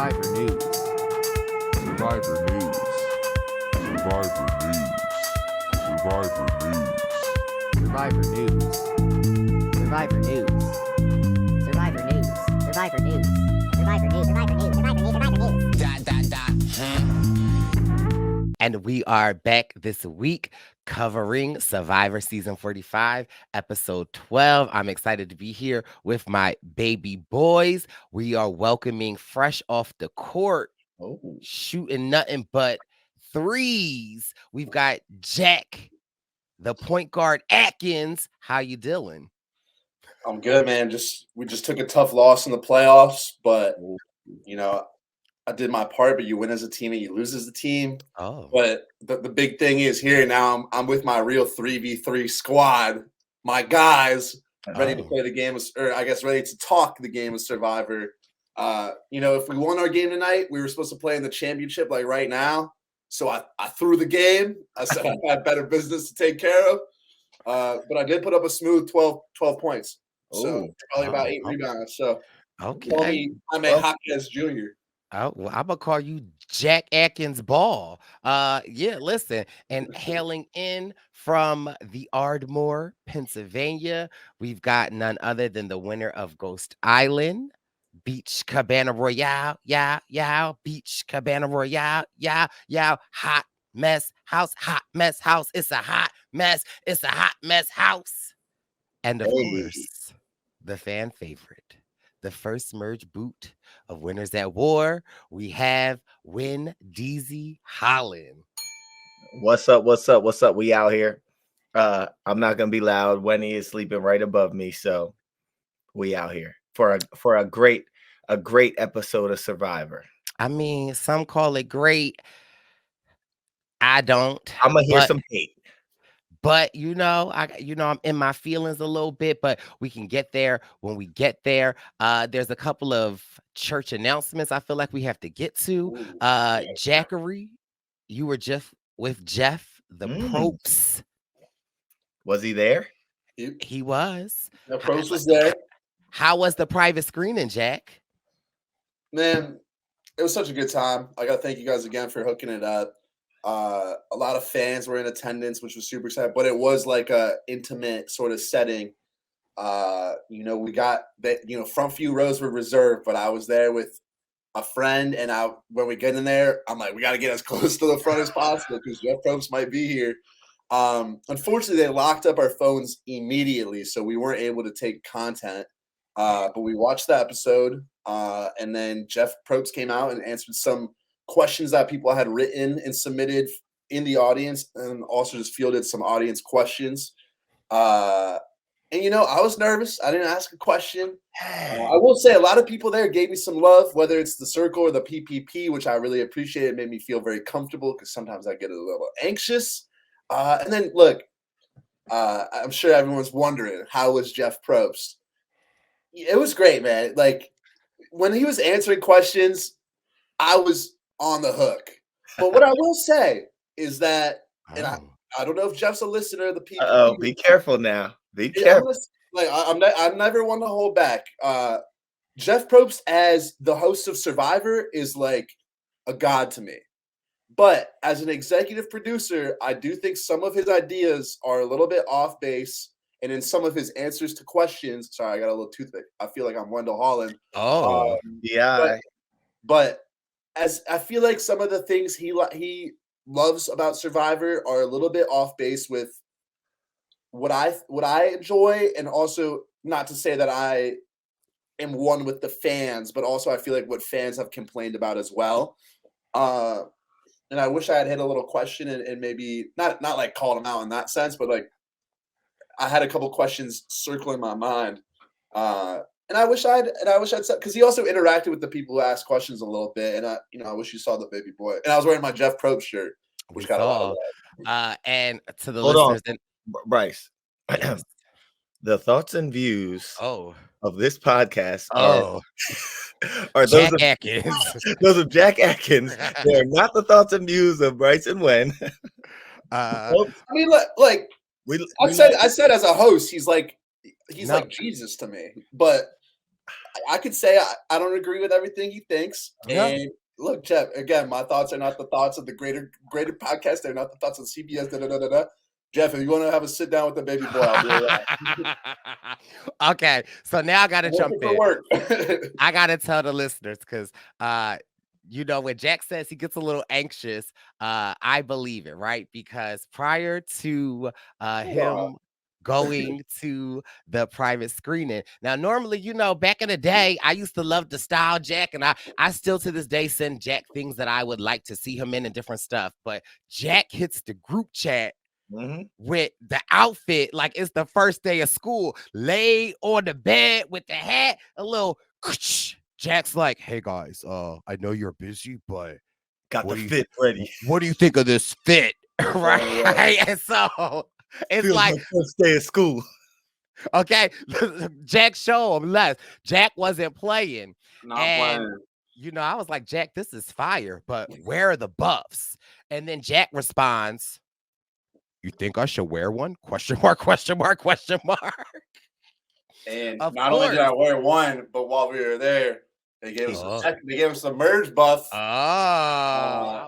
Survivor News. Survivor News. Survivor News. Survivor News. Survivor News. Survivor News. Survivor News. Survivor News. Survivor News. Survivor News. Survivor News. Survivor News. And we are back this week covering Survivor Season 45, Episode 12. I'm excited to be here with my baby boys. We are welcoming fresh off the court, shooting nothing but threes. We've got Jack, the point guard Atkins. How you doing? I'm good, man. We just took a tough loss in the playoffs, but you know, I did my part. But you win as a team and you lose as a team. Oh, But the big thing is here now. I'm with my real 3v3 squad. My guys ready to play the game, or I guess ready to talk the game of Survivor. If we won our game tonight, we were supposed to play in the championship like right now. So I threw the game. I said I had better business to take care of. But I did put up a smooth 12 points. So probably about 8 rebounds. So okay. I'm a Hopkins Jr. Oh, well, I'm gonna call you Jack Atkins Ball. Listen, and hailing in from the Ardmore, Pennsylvania, we've got none other than the winner of Ghost Island, Beach Cabana Royale, Beach Cabana Royale, hot mess house, it's a hot mess, house. And of course, the fan favorite, the first merge boot of Winners at War, we have Win DZ Holland. What's up? We out here. I'm not gonna be loud. Wendy is sleeping right above me, so we out here for a great episode of Survivor. I mean, some call it great. I don't. I'm gonna hear some hate. But I'm in my feelings a little bit, but we can get there when we get there. There's a couple of church announcements I feel like we have to get to. Jackery, you were just with Jeff, the Propes. Was he there? He was. The Propes was there. How was the private screening, Jack? Man, it was such a good time. I gotta thank you guys again for hooking it up. A lot of fans were in attendance, which was super exciting, but it was like a intimate sort of setting. We got that, front few rows were reserved, but I was there with a friend, and when we get in there, I'm like, we got to get as close to the front as possible because Jeff Probst might be here. Unfortunately, they locked up our phones immediately, so we weren't able to take content. But we watched the episode, and then Jeff Probst came out and answered some questions that people had written and submitted in the audience, and also just fielded some audience questions. I was nervous. I didn't ask a question. I will say a lot of people there gave me some love, whether it's the circle or the PPP, which I really appreciate. It made me feel very comfortable because sometimes I get a little anxious. And then look, I'm sure everyone's wondering, how was Jeff Probst? It was great, man. Like when he was answering questions, I was on the hook. But what I will say is that, and I don't know if Jeff's a listener of the PPP. Be careful now. Be careful. I'm never one to hold back. Jeff Probst as the host of Survivor is like a god to me. But as an executive producer, I do think some of his ideas are a little bit off base. And in some of his answers to questions, sorry, I got a little toothpick. I feel like I'm Wendell Holland. Yeah. But as I feel like some of the things he loves about Survivor are a little bit off base with what I enjoy, and also not to say that I am one with the fans, but also I feel like what fans have complained about as well. And I wish I had hit a little question and maybe not like called him out in that sense, but like I had a couple questions circling my mind. And I wish I'd said, because he also interacted with the people who asked questions a little bit, and I wish you saw the baby boy. And I was wearing my Jeff Probst shirt, which got a lot of love. And to the Hold listeners, Brice, the thoughts and views of this podcast are Jack Atkins. Those of Jack Atkins. They are not the thoughts and views of Brice and Wen. I mean, like I said as a host, he's like Jesus to me, but I could say I don't agree with everything he thinks. Yeah. And look, Jeff, again, my thoughts are not the thoughts of the greater podcast. They're not the thoughts of CBS. Da, da, da, da, da. Jeff, if you want to have a sit down with the baby boy, I'll be around. Okay, so now I gotta jump For in. work. I gotta tell the listeners because you know, when Jack says he gets a little anxious, I believe it, right? Because prior to him going to the private screening, now normally, you know, back in the day, I used to love the style Jack, and I still to this day send Jack things that I would like to see him in and different stuff. But Jack hits the group chat with the outfit like it's the first day of school, lay on the bed with the hat, a little. Jack's like, hey guys, I know you're busy, but Got what the do you fit ready. what do you think of this fit? Right? And so it's Feels like, first day of school. okay, Jack show him less. Jack wasn't playing. Not And playing. you know, I was like, Jack, this is fire, but where are the buffs? And then Jack responds, you think I should wear one? Question mark, question mark, question mark. And Of not only did course. I wear one, but while we were there, they gave Oh. us a merge buff.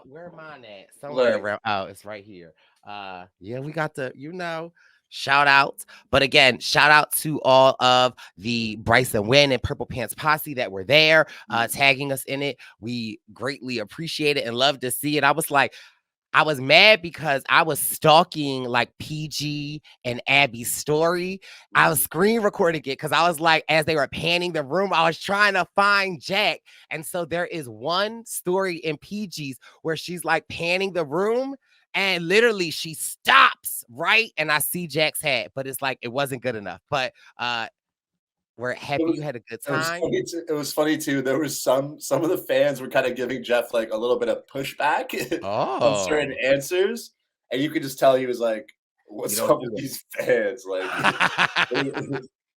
Where mine at? Somewhere look. around. Oh, it's right here. Yeah, we got the, you know, shout out. But again, shout out to all of the Brice and Wynn and Purple Pants Posse that were there, tagging us in it. We greatly appreciate it and love to see it. I was mad because I was stalking like PG and Abby's story. I was screen recording it because I was like, as they were panning the room, I was trying to find Jack. And so there is one story in PG's where she's like panning the room and literally she stops, right? And I see Jack's hat, but it's like, it wasn't good enough. But we're happy you had a good time. It was funny too. There was some of the fans were kind of giving Jeff like a little bit of pushback on certain answers, and you could just tell he was like, "What's up with these fans?" Like,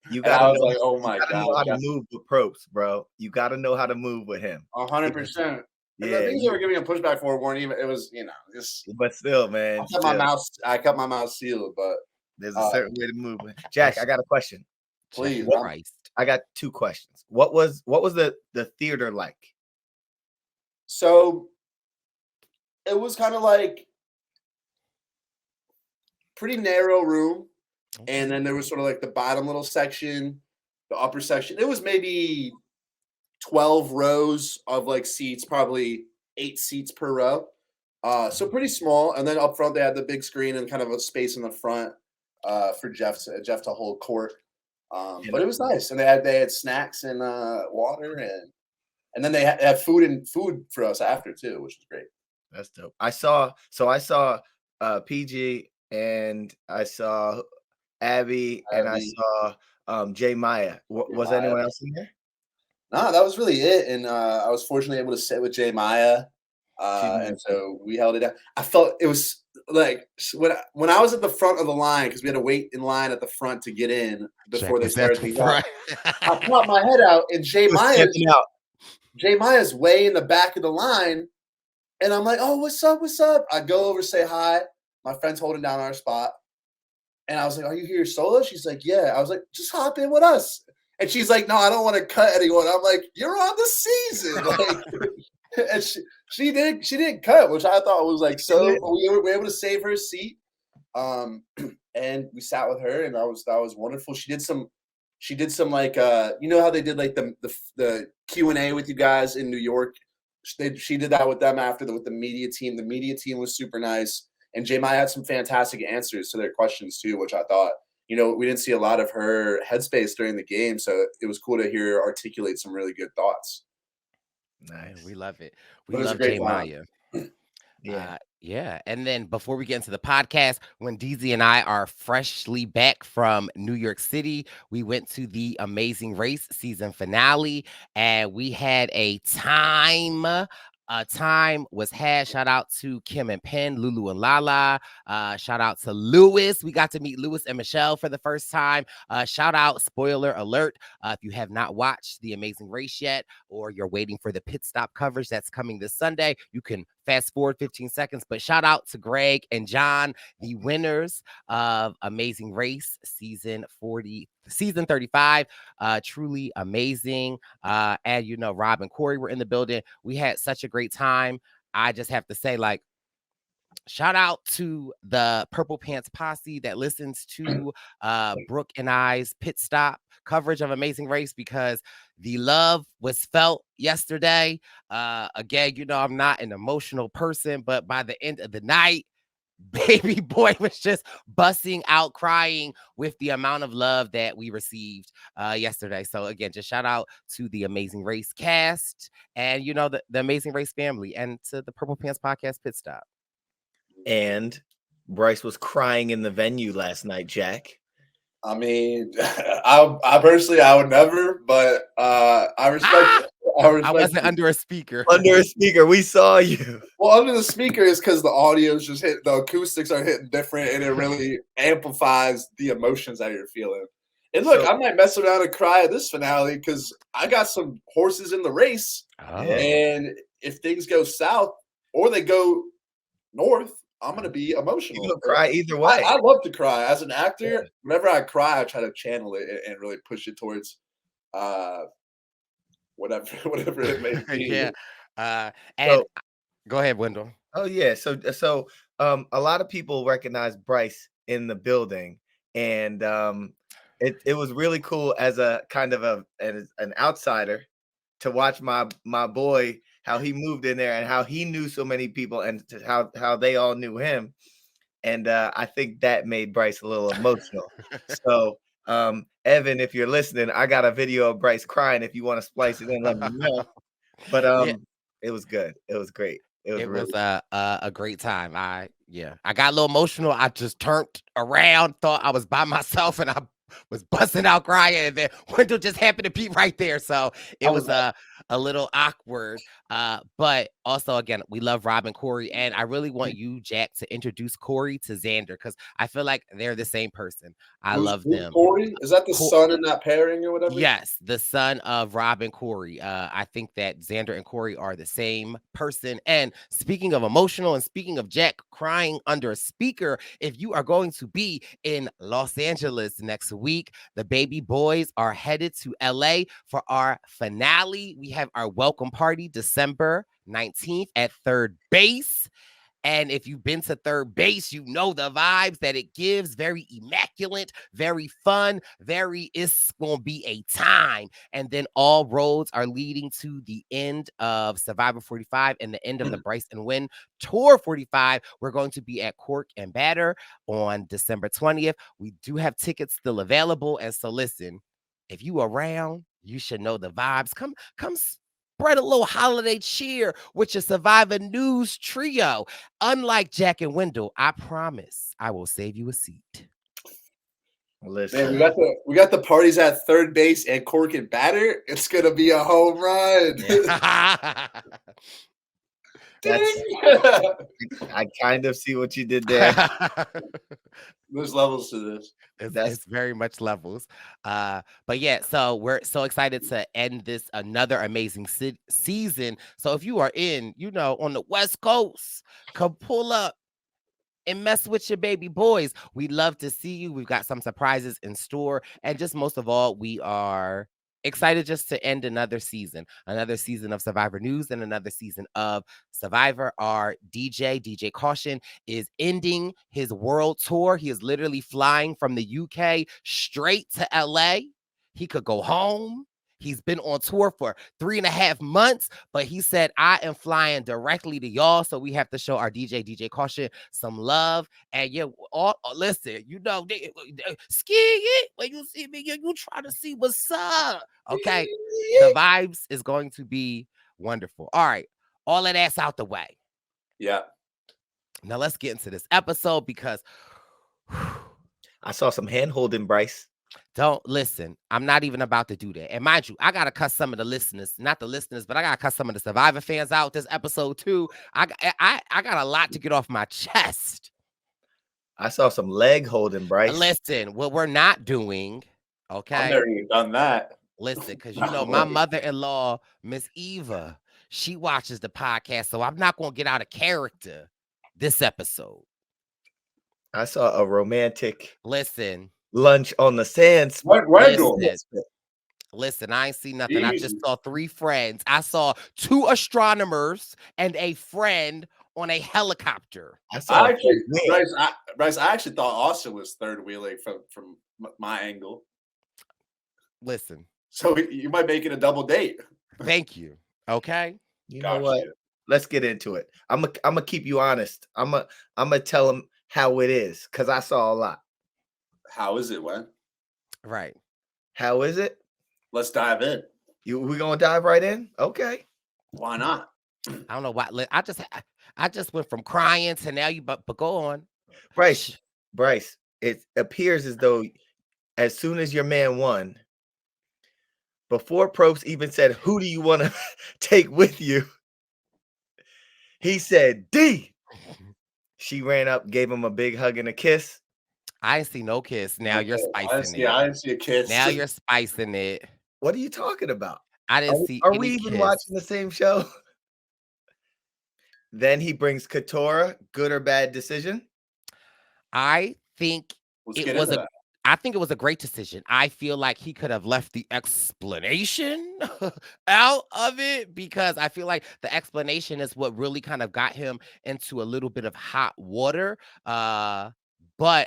you gotta. I was like, "Oh my god!" Know how to move with Probst, bro. You got to know how to move with him. 100%. Yeah, the things they were giving him pushback for weren't even. It was, you know, just. But still, man, I kept my mouth sealed, but there's a certain way to move. Jack, I got a question. Please, I got two questions. What was the theater like? So it was kind of like pretty narrow room, and then there was sort of like the bottom little section, the upper section. It was maybe 12 rows of like seats, probably 8 seats per row. So pretty small. And then up front they had the big screen and kind of a space in the front for Jeff to hold court. But it was nice, and they had snacks and water, and then they had food for us after too, which was great. That's dope. I saw PG, and I saw Abby, and I saw J Maya. Was anyone else in there? No, that was really it. And I was fortunately able to sit with J Maya, and so we held it down. I felt it was like when I was at the front of the line, because we had to wait in line at the front to get in before they started the run. I popped my head out, and J Maya's way in the back of the line, and I'm like, "Oh, what's up? What's up?" I go over, say hi. My friend's holding down our spot, and I was like, "Are you here solo?" She's like, "Yeah." I was like, "Just hop in with us." And she's like, "No, I don't want to cut anyone." I'm like, "You're on the season." Like, and she didn't cut, which I thought was like so. We were able to save her seat, and we sat with her, and that was wonderful. She did some like you know how they did like the Q&A with you guys in New York. She did that with them with the media team. The media team was super nice, and J Maya had some fantastic answers to their questions too, which I thought, you know, we didn't see a lot of her headspace during the game, so it was cool to hear her articulate some really good thoughts. Nice. We love it. We love J Maya. Yeah. Yeah. And then before we get into the podcast, when DZ and I are freshly back from New York City, we went to the Amazing Race season finale, and we had a time. Time was had. Shout out to Kim and Penn, Lulu and Lala. Shout out to Lewis. We got to meet Lewis and Michelle for the first time. Shout out, spoiler alert, if you have not watched The Amazing Race yet, or you're waiting for the pit stop coverage that's coming this Sunday, you can fast forward 15 seconds. But shout out to Greg and John, the winners of Amazing Race season 35. Truly amazing. And you know, Rob and Corey were in the building. We had such a great time. I just have to say, like, shout out to the Purple Pants posse that listens to Brooke and I's pit stop coverage of Amazing Race, because the love was felt yesterday. Again, you know, I'm not an emotional person, but by the end of the night, baby boy was just busting out crying with the amount of love that we received yesterday. So again, just shout out to the Amazing Race cast and, you know, the Amazing Race family, and to the Purple Pants podcast pit stop. And Brice was crying in the venue last night, Jack. I mean, I personally, I would never, but I respect it. I wasn't under a speaker. Under a speaker, we saw you. Well, under the speaker is because the audio's just hit, the acoustics are hitting different, and it really amplifies the emotions that you're feeling. And look, I might mess around and cry at this finale because I got some horses in the race, and if things go south or they go north, I'm gonna be emotional. You're gonna cry either way. I love to cry. As an actor, whenever I cry, I try to channel it and really push it towards whatever it may be. Yeah. And go ahead, Wendell. Oh yeah. So a lot of people recognize Brice in the building, and it was really cool as a kind of an outsider to watch my boy, how he moved in there and how he knew so many people, and how they all knew him. And I think that made Brice a little emotional. So Evan, if you're listening, I got a video of Brice crying. If you want to splice it in, let me know. But it was good. It was great. It was a great time. I got a little emotional. I just turned around, thought I was by myself, and I was busting out crying, and then Wendell just happened to be right there. So it was a little awkward. But also, again, we love Rob and Corey, and I really want you, Jack, to introduce Corey to Xander, because I feel like they're the same person. I love them. Corey? Is that the son in that pairing or whatever? Yes, the son of Rob and Corey. I think that Xander and Corey are the same person. And speaking of emotional, and speaking of Jack crying under a speaker, if you are going to be in Los Angeles next week, the baby boys are headed to LA for our finale. We have our welcome party December 19th at Third Base. And if you've been to Third Base, you know the vibes that it gives. Very immaculate, very fun, it's going to be a time. And then all roads are leading to the end of Survivor 45 and the end of the Brice and Win Tour 45. We're going to be at Cork and Batter on December 20th. We do have tickets still available. And so listen, if you around, you should know the vibes. Come spread a little holiday cheer with your Survivor News trio. Unlike Jack and Wendell, I promise I will save you a seat. Listen, man, we got the parties at Third Base and Cork and Batter. It's gonna be a home run. I kind of see what you did there. There's levels to this. It's very much levels. But yeah, so we're so excited to end this another amazing season. So if you are in, on the West Coast, come pull up and mess with your baby boys. We'd love to see you. We've got some surprises in store. And just most of all, we are excited just to end another season of Survivor News and another season of Survivor. Our DJ Caution, is ending his world tour. He is literally flying from the UK straight to LA. He could go home. He's been on tour for 3.5 months, but he said, I am flying directly to y'all. So we have to show our DJ Caution some love. And listen, ski it when you see me, you try to see what's up. Okay. The vibes is going to be wonderful. All right. All of that's out the way. Yeah. Now let's get into this episode, because I saw some hand holding, Brice. Don't listen. I'm not even about to do that. And mind you, I gotta cuss some of the listeners, not the listeners, but I gotta cuss some of the Survivor fans out this episode too. I got a lot to get off my chest. I saw some leg holding, Brice. Listen, what we're not doing, okay? I've never even done that. Listen, because my mother-in-law, Miss Eva, she watches the podcast, so I'm not gonna get out of character this episode. I saw a romantic Listen, lunch on the sands. Wendell. listen, I ain't see nothing. I just Easy. saw 3 friends. I saw 2 astronomers and a friend on a helicopter. I saw I a actually, man. Bryce, I actually thought Austin was third wheeling from my angle. Listen, So you might make it a double date. thank you. Okay. You know what? Let's get into it. I'm gonna keep you honest. I'm gonna tell them how it is because I saw a lot. How is it, Wen? Right. How is it? Let's dive in. We gonna dive right in? Okay. Why not? I don't know why. I just went from crying to now you, but go on. Brice, it appears as though as soon as your man won, before Probst even said, "Who do you want to take with you?" he said, "D." She ran up, gave him a big hug and a kiss. I didn't see no kiss. Now you're spicing it. I didn't see a kiss. Now you're spicing it. What are you talking about? I didn't see. Are any we even kiss. watching the same show? Then he brings Katora. Good or bad decision? I think Let's it get was into a. that. I think it was a great decision. I feel like he could have left the explanation out of it because I feel like the explanation is what really kind of got him into a little bit of hot water. But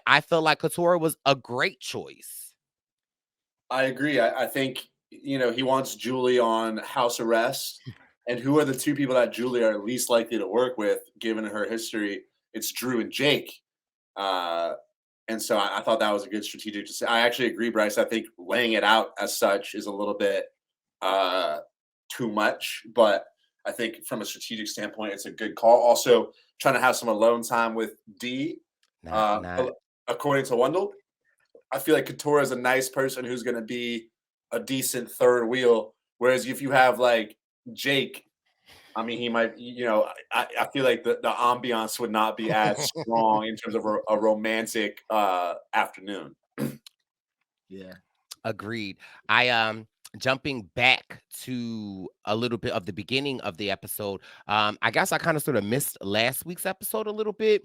I feel like Katora was a great choice. I agree. I think, he wants Julie on house arrest. And who are the 2 people that Julie are least likely to work with, given her history? It's Drew and Jake. And so I thought that was a good strategic decision. I actually agree, Brice. I think laying it out as such is a little bit too much. But I think from a strategic standpoint, it's a good call. Also, trying to have some alone time with D. According to Wendell, I feel like Katora is a nice person who's going to be a decent third wheel. Whereas if you have like Jake, I mean, he might, I feel like the ambiance would not be as strong in terms of a romantic afternoon. Yeah. Agreed. I jumping back to a little bit of the beginning of the episode. I guess I kind of sort of missed last week's episode a little bit.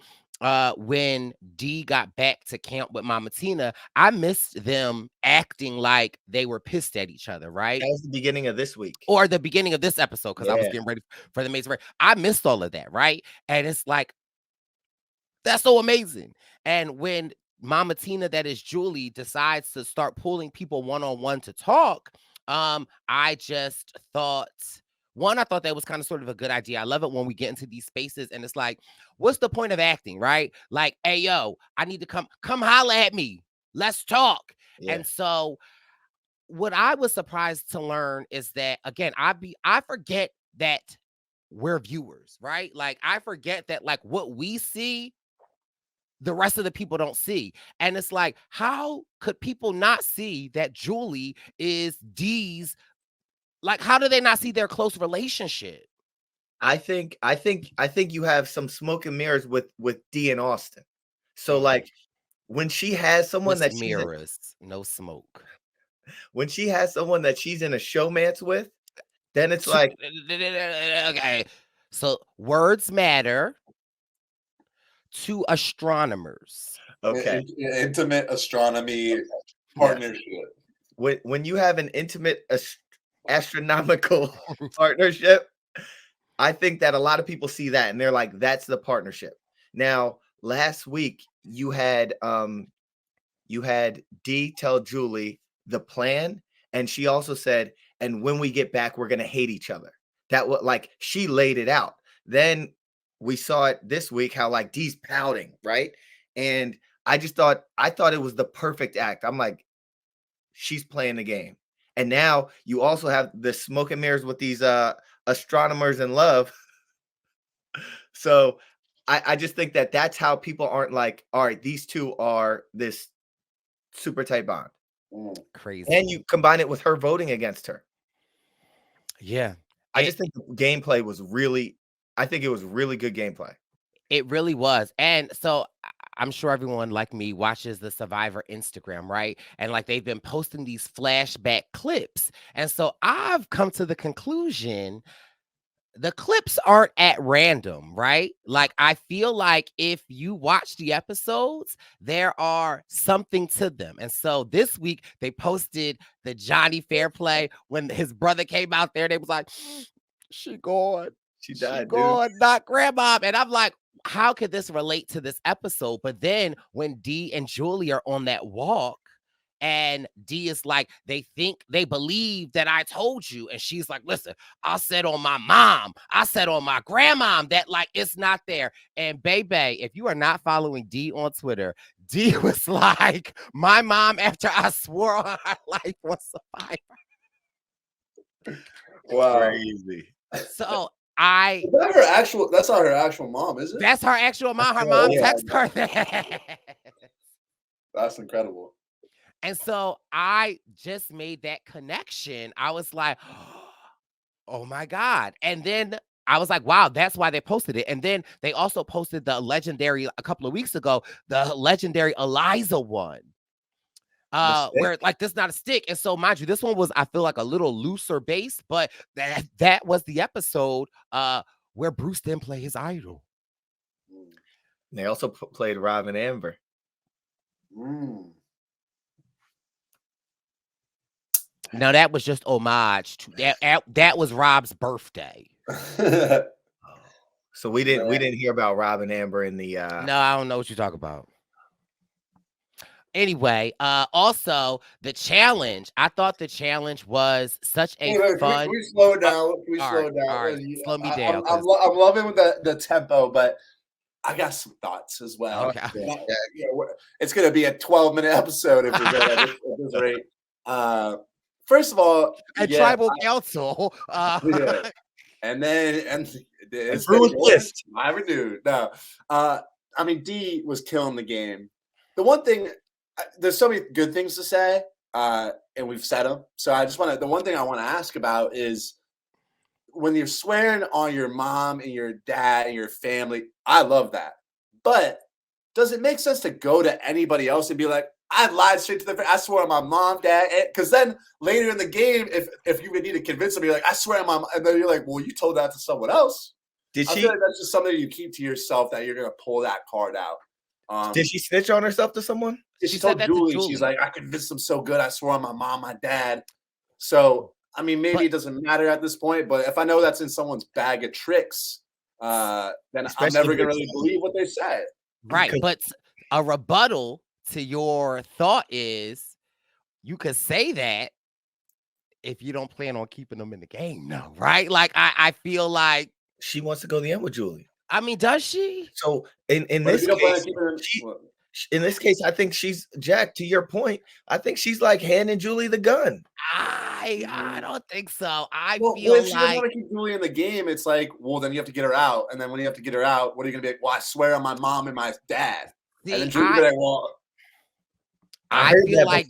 When D got back to camp with Mama Tina, I missed them acting like they were pissed at each other, right? That was the beginning of this week. Or the beginning of this episode, because I was getting ready for the Maze Race. I missed all of that, right? And it's like, that's so amazing. And when Mama Tina, that is Julie, decides to start pulling people one-on-one to talk, I just thought, I thought that was kind of sort of a good idea. I love it when we get into these spaces and it's like, what's the point of acting, right? Like, hey, yo, I need to come holler at me. Let's talk. Yeah. And so what I was surprised to learn is that, again, I forget that we're viewers, right? Like, I forget that, like, what we see, the rest of the people don't see. And it's like, how could people not see that Julie is D's? Like, how do they not see their close relationship? I think you have some smoke and mirrors with D and Austin. So like when she has someone that mirrors, no smoke. When she has someone that she's in a showmance with, then it's like, okay. So words matter to astronomers. Okay. Intimate astronomy partnership. When you have an intimate astronomical partnership, I think that a lot of people see that and they're like, that's the partnership. Now, last week you had D tell Julie the plan, and she also said, and when we get back, we're gonna hate each other. That was like she laid it out. Then we saw it this week how like D's pouting, right? And I thought it was the perfect act. I'm like, she's playing the game. And now you also have the smoke and mirrors with these astronomers in love. So I just think that that's how people aren't like, all right, these two are this super tight bond. Crazy. And you combine it with her voting against her. Yeah. I just think the gameplay was really good gameplay. It really was. And so I'm sure everyone like me watches the Survivor Instagram, right? And like they've been posting these flashback clips. And so I've come to the conclusion the clips aren't at random, right? Like, I feel like if you watch the episodes, there are something to them. And so this week they posted the Johnny Fairplay when his brother came out there. They was like, she gone. She She died, dude. gone, not grandma. And I'm like, how could this relate to this episode? But then when Dee and Julie are on that walk, and Dee is like, they believe that I told you. And she's like, listen, I said on my mom, I said on my grandmom that like it's not there. And baby, if you are not following Dee on Twitter, Dee was like, my mom, after I swore on her life was survivor. Wow. Crazy. So Is that her actual? That's not her actual mom, is it? that's her actual mom. Her her mom own texted her that. That's incredible. And so I just made that connection. I was like, oh my God. And then I was like, wow, that's why they posted it. And then they also posted the legendary, a couple of weeks ago, the legendary Eliza one. Where like this not a stick. And so mind you, this one was, I feel like, a little looser base, but that was the episode where Bruce didn't play his idol. They also played Rob and Amber. No, that was just homage to that was Rob's birthday. So we didn't hear about Rob and Amber in the No, I don't know what you talk about. Anyway, also the challenge. I thought the challenge was such a fun. Can we slow it down? Can we all slow right, it down? all right, slow me down, I'm 'cause- I'm loving the tempo, but I got some thoughts as well. Okay. It's going to be a 12-minute episode if we go at this rate. First of all, And tribal council. yeah. And then it's Bruce list. I renewed. No, I mean, Dee was killing the game. The one thing, there's so many good things to say, and we've said them. So I just want to. The one thing I want to ask about is when you're swearing on your mom and your dad and your family. I love that, but does it make sense to go to anybody else and be like, I lied straight to the face. I swear on my mom, dad. Because then later in the game, if you would need to convince them, you're like, I swear on my mom. And then you're like, well, you told that to someone else. Did I she? feel like that's just something you keep to yourself that you're going to pull that card out. Did she snitch on herself to someone? She told Julie, she's like, I convinced them so good. I swore on my mom, my dad. So, I mean, maybe it doesn't matter at this point. But if I know that's in someone's bag of tricks, then I'm never going to really believe what they say. Right. But a rebuttal to your thought is you could say that if you don't plan on keeping them in the game, no, right? Like I feel like she wants to go to the end with Julie. I mean, does she? So in this case, I think she's Jack. To your point, I think she's like handing Julie the gun. I don't think so. I feel feel if she doesn't like want to keep Julie in the game, it's like, well, then you have to get her out. And then when you have to get her out, what are you going to be like? Well, I swear on my mom and my dad. See, and then Julie's be like, well, I feel like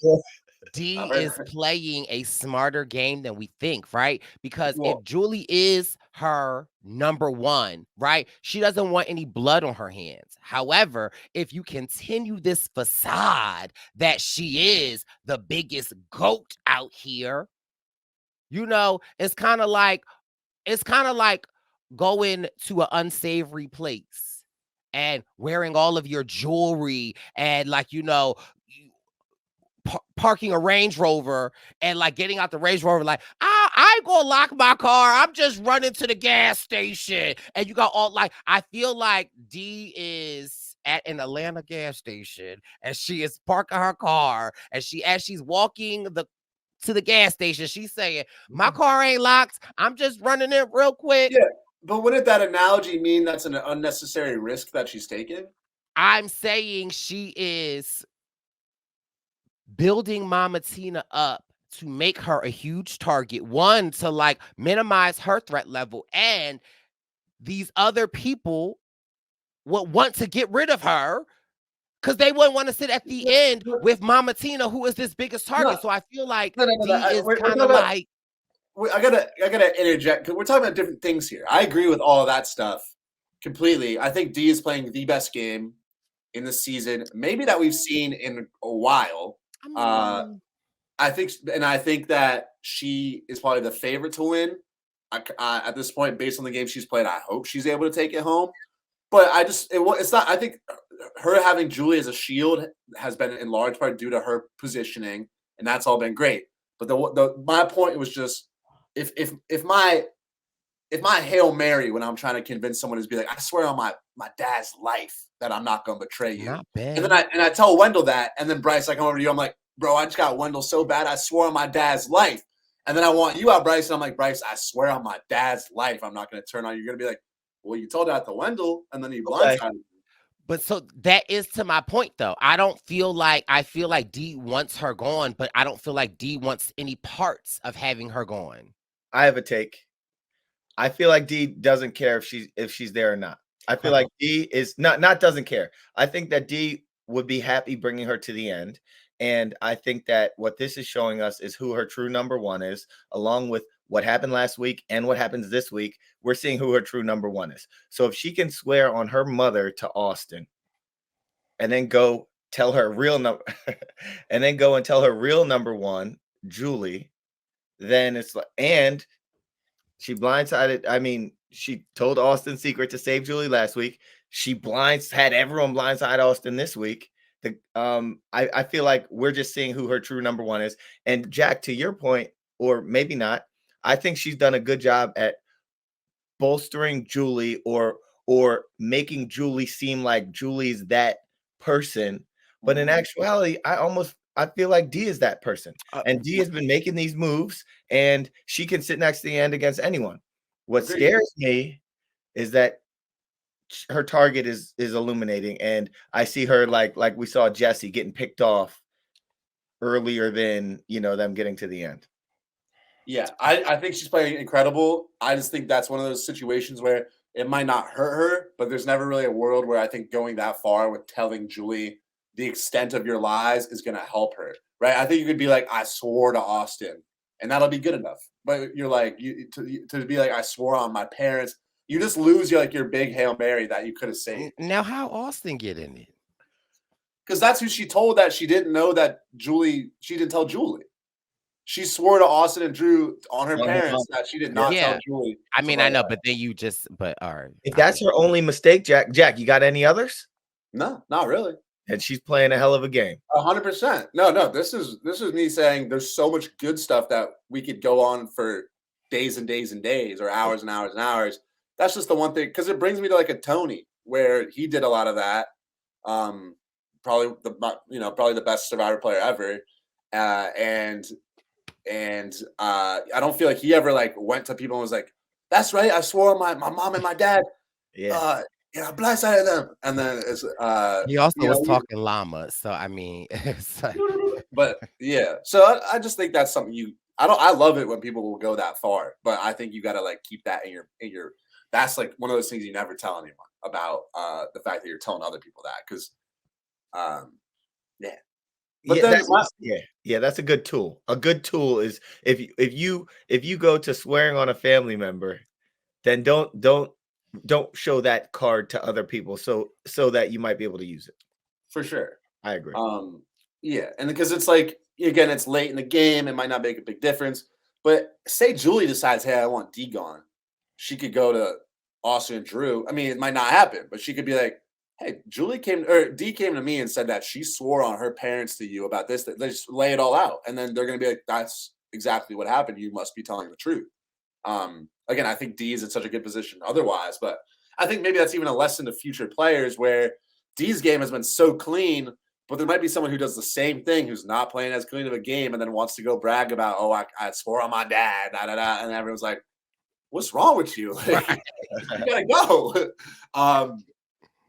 Dee is playing a smarter game than we think, right? Because if Julie is her number one, right, she doesn't want any blood on her hands. However, if you continue this facade that she is the biggest goat out here, you know, it's kind of like going to an unsavory place and wearing all of your jewelry and like, you know, parking a Range Rover and like getting out the Range Rover like, I ain't gonna lock my car. I'm just running to the gas station. And you got all like, I feel like Dee is at an Atlanta gas station and she is parking her car and as she's walking to the gas station, she's saying, my car ain't locked. I'm just running it real quick. Yeah, but wouldn't that analogy mean that's an unnecessary risk that she's taking? I'm saying she is building Mama Tina up to make her a huge target. One, to like minimize her threat level, and these other people would want to get rid of her because they wouldn't want to sit at the end with Mama Tina, who is this biggest target. So I feel like Dee is kind of like. I gotta interject because we're talking about different things here. I agree with all of that stuff completely. I think Dee is playing the best game in the season, maybe that we've seen in a while. I think that she is probably the favorite to win. At this point, based on the game she's played, I hope she's able to take it home. But it's not. I think her having Julie as a shield has been in large part due to her positioning, and that's all been great. But my point was just if my Hail Mary when I'm trying to convince someone to be like, I swear on my dad's life that I'm not going to betray you. Not bad. And then I tell Wendell that, and then Brice, I come over to you. I'm like, bro, I just got Wendell so bad. I swore on my dad's life. And then I want you out, Brice. And I'm like, Brice, I swear on my dad's life, I'm not going to turn on you. You're going to be like, well, you told that to Wendell, and then you blindsided me. But so that is to my point, though. I feel like D wants her gone, but I don't feel like D wants any parts of having her gone. I have a take. I feel like D doesn't care if she's there or not. I feel like D is not doesn't care. I think that D would be happy bringing her to the end. And I think that what this is showing us is who her true number one is, along with what happened last week and what happens this week. We're seeing who her true number one is. So if she can swear on her mother to Austin and then go tell her real number and then go and tell her real number one, Julie, then it's like, and she blindsided. I mean, she told Austin's secret to save Julie last week. She had everyone blindside Austin this week. I feel like we're just seeing who her true number one is. And Jack, to your point, or maybe not, I think she's done a good job at bolstering Julie or making Julie seem like Julie's that person. But in actuality, I feel like D is that person. And D has been making these moves, and she can sit next to the end against anyone. What scares me is that her target is illuminating, and I see her like we saw Jesse getting picked off earlier than them getting to the end. Yeah, I think she's playing incredible. I just think that's one of those situations where it might not hurt her, but there's never really a world where I think going that far with telling Julie the extent of your lies is going to help her, right? I think you could be like, I swore to Austin, and that'll be good enough. But you're like, to be like, I swore on my parents. You just lose your big Hail Mary that you could have saved. Now, how Austin get in it? Because that's who she told that she didn't know that she didn't tell Julie. She swore to Austin and Drew on her parents that she did not tell Julie. I mean, I know, but then all right. If that's her only mistake, Jack, you got any others? No, not really. And she's playing a hell of a game. 100%. No. This is me saying there's so much good stuff that we could go on for days and days and days, or hours and hours and hours. That's just the one thing, because it brings me to like a Tony where he did a lot of that. Probably the best Survivor player ever, and I don't feel like he ever went to people and was like, "That's right, I swore on my mom and my dad." Yeah. I blindsided them, and then it's he also was talking llama, so I mean, but yeah, so I just think that's something I love it when people will go that far, but I think you got to keep that in your. That's one of those things you never tell anyone about, the fact that you're telling other people that, because yeah. But that's a good tool. A good tool is if you go to swearing on a family member, then don't show that card to other people so that you might be able to use it. For sure. I agree. Yeah, and because it's again, it's late in the game, it might not make a big difference. But say Julie decides, hey, I want D gone. She could go to Austin and Drew. I mean, it might not happen, but she could be like, hey, D came to me and said that she swore on her parents to you about this. That they just lay it all out, and then they're going to be like, "That's exactly what happened. You must be telling the truth." Again, I think D is in such a good position otherwise, but I think maybe that's even a lesson to future players where D's game has been so clean, but there might be someone who does the same thing who's not playing as clean of a game and then wants to go brag about, "Oh, I swore on my dad," and everyone's like, "What's wrong with you? You gotta go."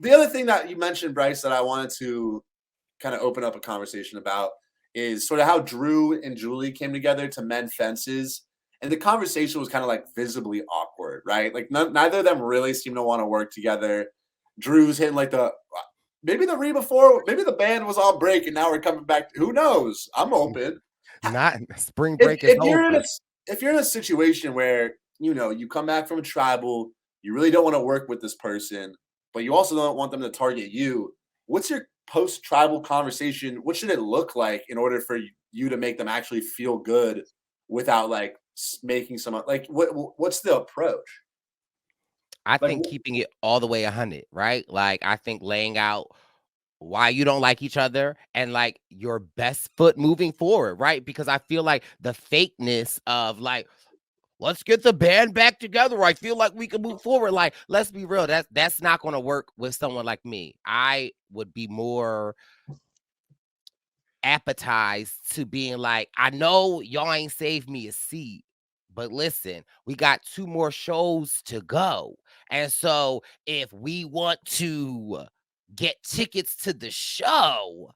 The other thing that you mentioned, Brice, that I wanted to kind of open up a conversation about is sort of how Drew and Julie came together to mend fences. And the conversation was kind of visibly awkward, right? Neither of them really seem to want to work together. Drew's hitting maybe the Reba 4, maybe the band was on break and now we're coming back. Who knows? I'm open. Not spring break is over. If you're in a situation where, you come back from a tribal, you really don't want to work with this person, but you also don't want them to target you. What's your post-tribal conversation? What should it look like in order for you to make them actually feel good without making some like what's the approach? I Like, think keeping it all the way 100, right? Like, I think laying out why you don't like each other and like your best foot moving forward, right? Because I feel like the fakeness of like, let's get the band back together. I feel like we can move forward. Like, let's be real. That's not going to work with someone like me. I would be more appetized to being like, I know y'all ain't saved me a seat, but listen, we got 2 more shows to go. And so if we want to get tickets to the show,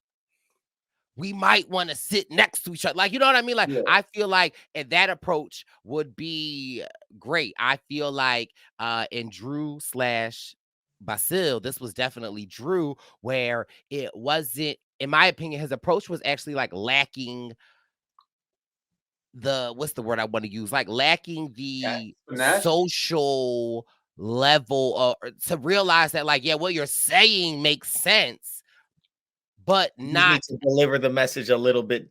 we might want to sit next to each other. Like, you know what I mean? Like, yeah, I feel like that approach would be great. I feel like in Drew slash Basil, this was definitely Drew, where it wasn't, in my opinion, his approach was actually like lacking the, what's the word I want to use? Like lacking the finesse. social level or to realize that, like, yeah, what you're saying makes sense, but You not need to deliver the message a little bit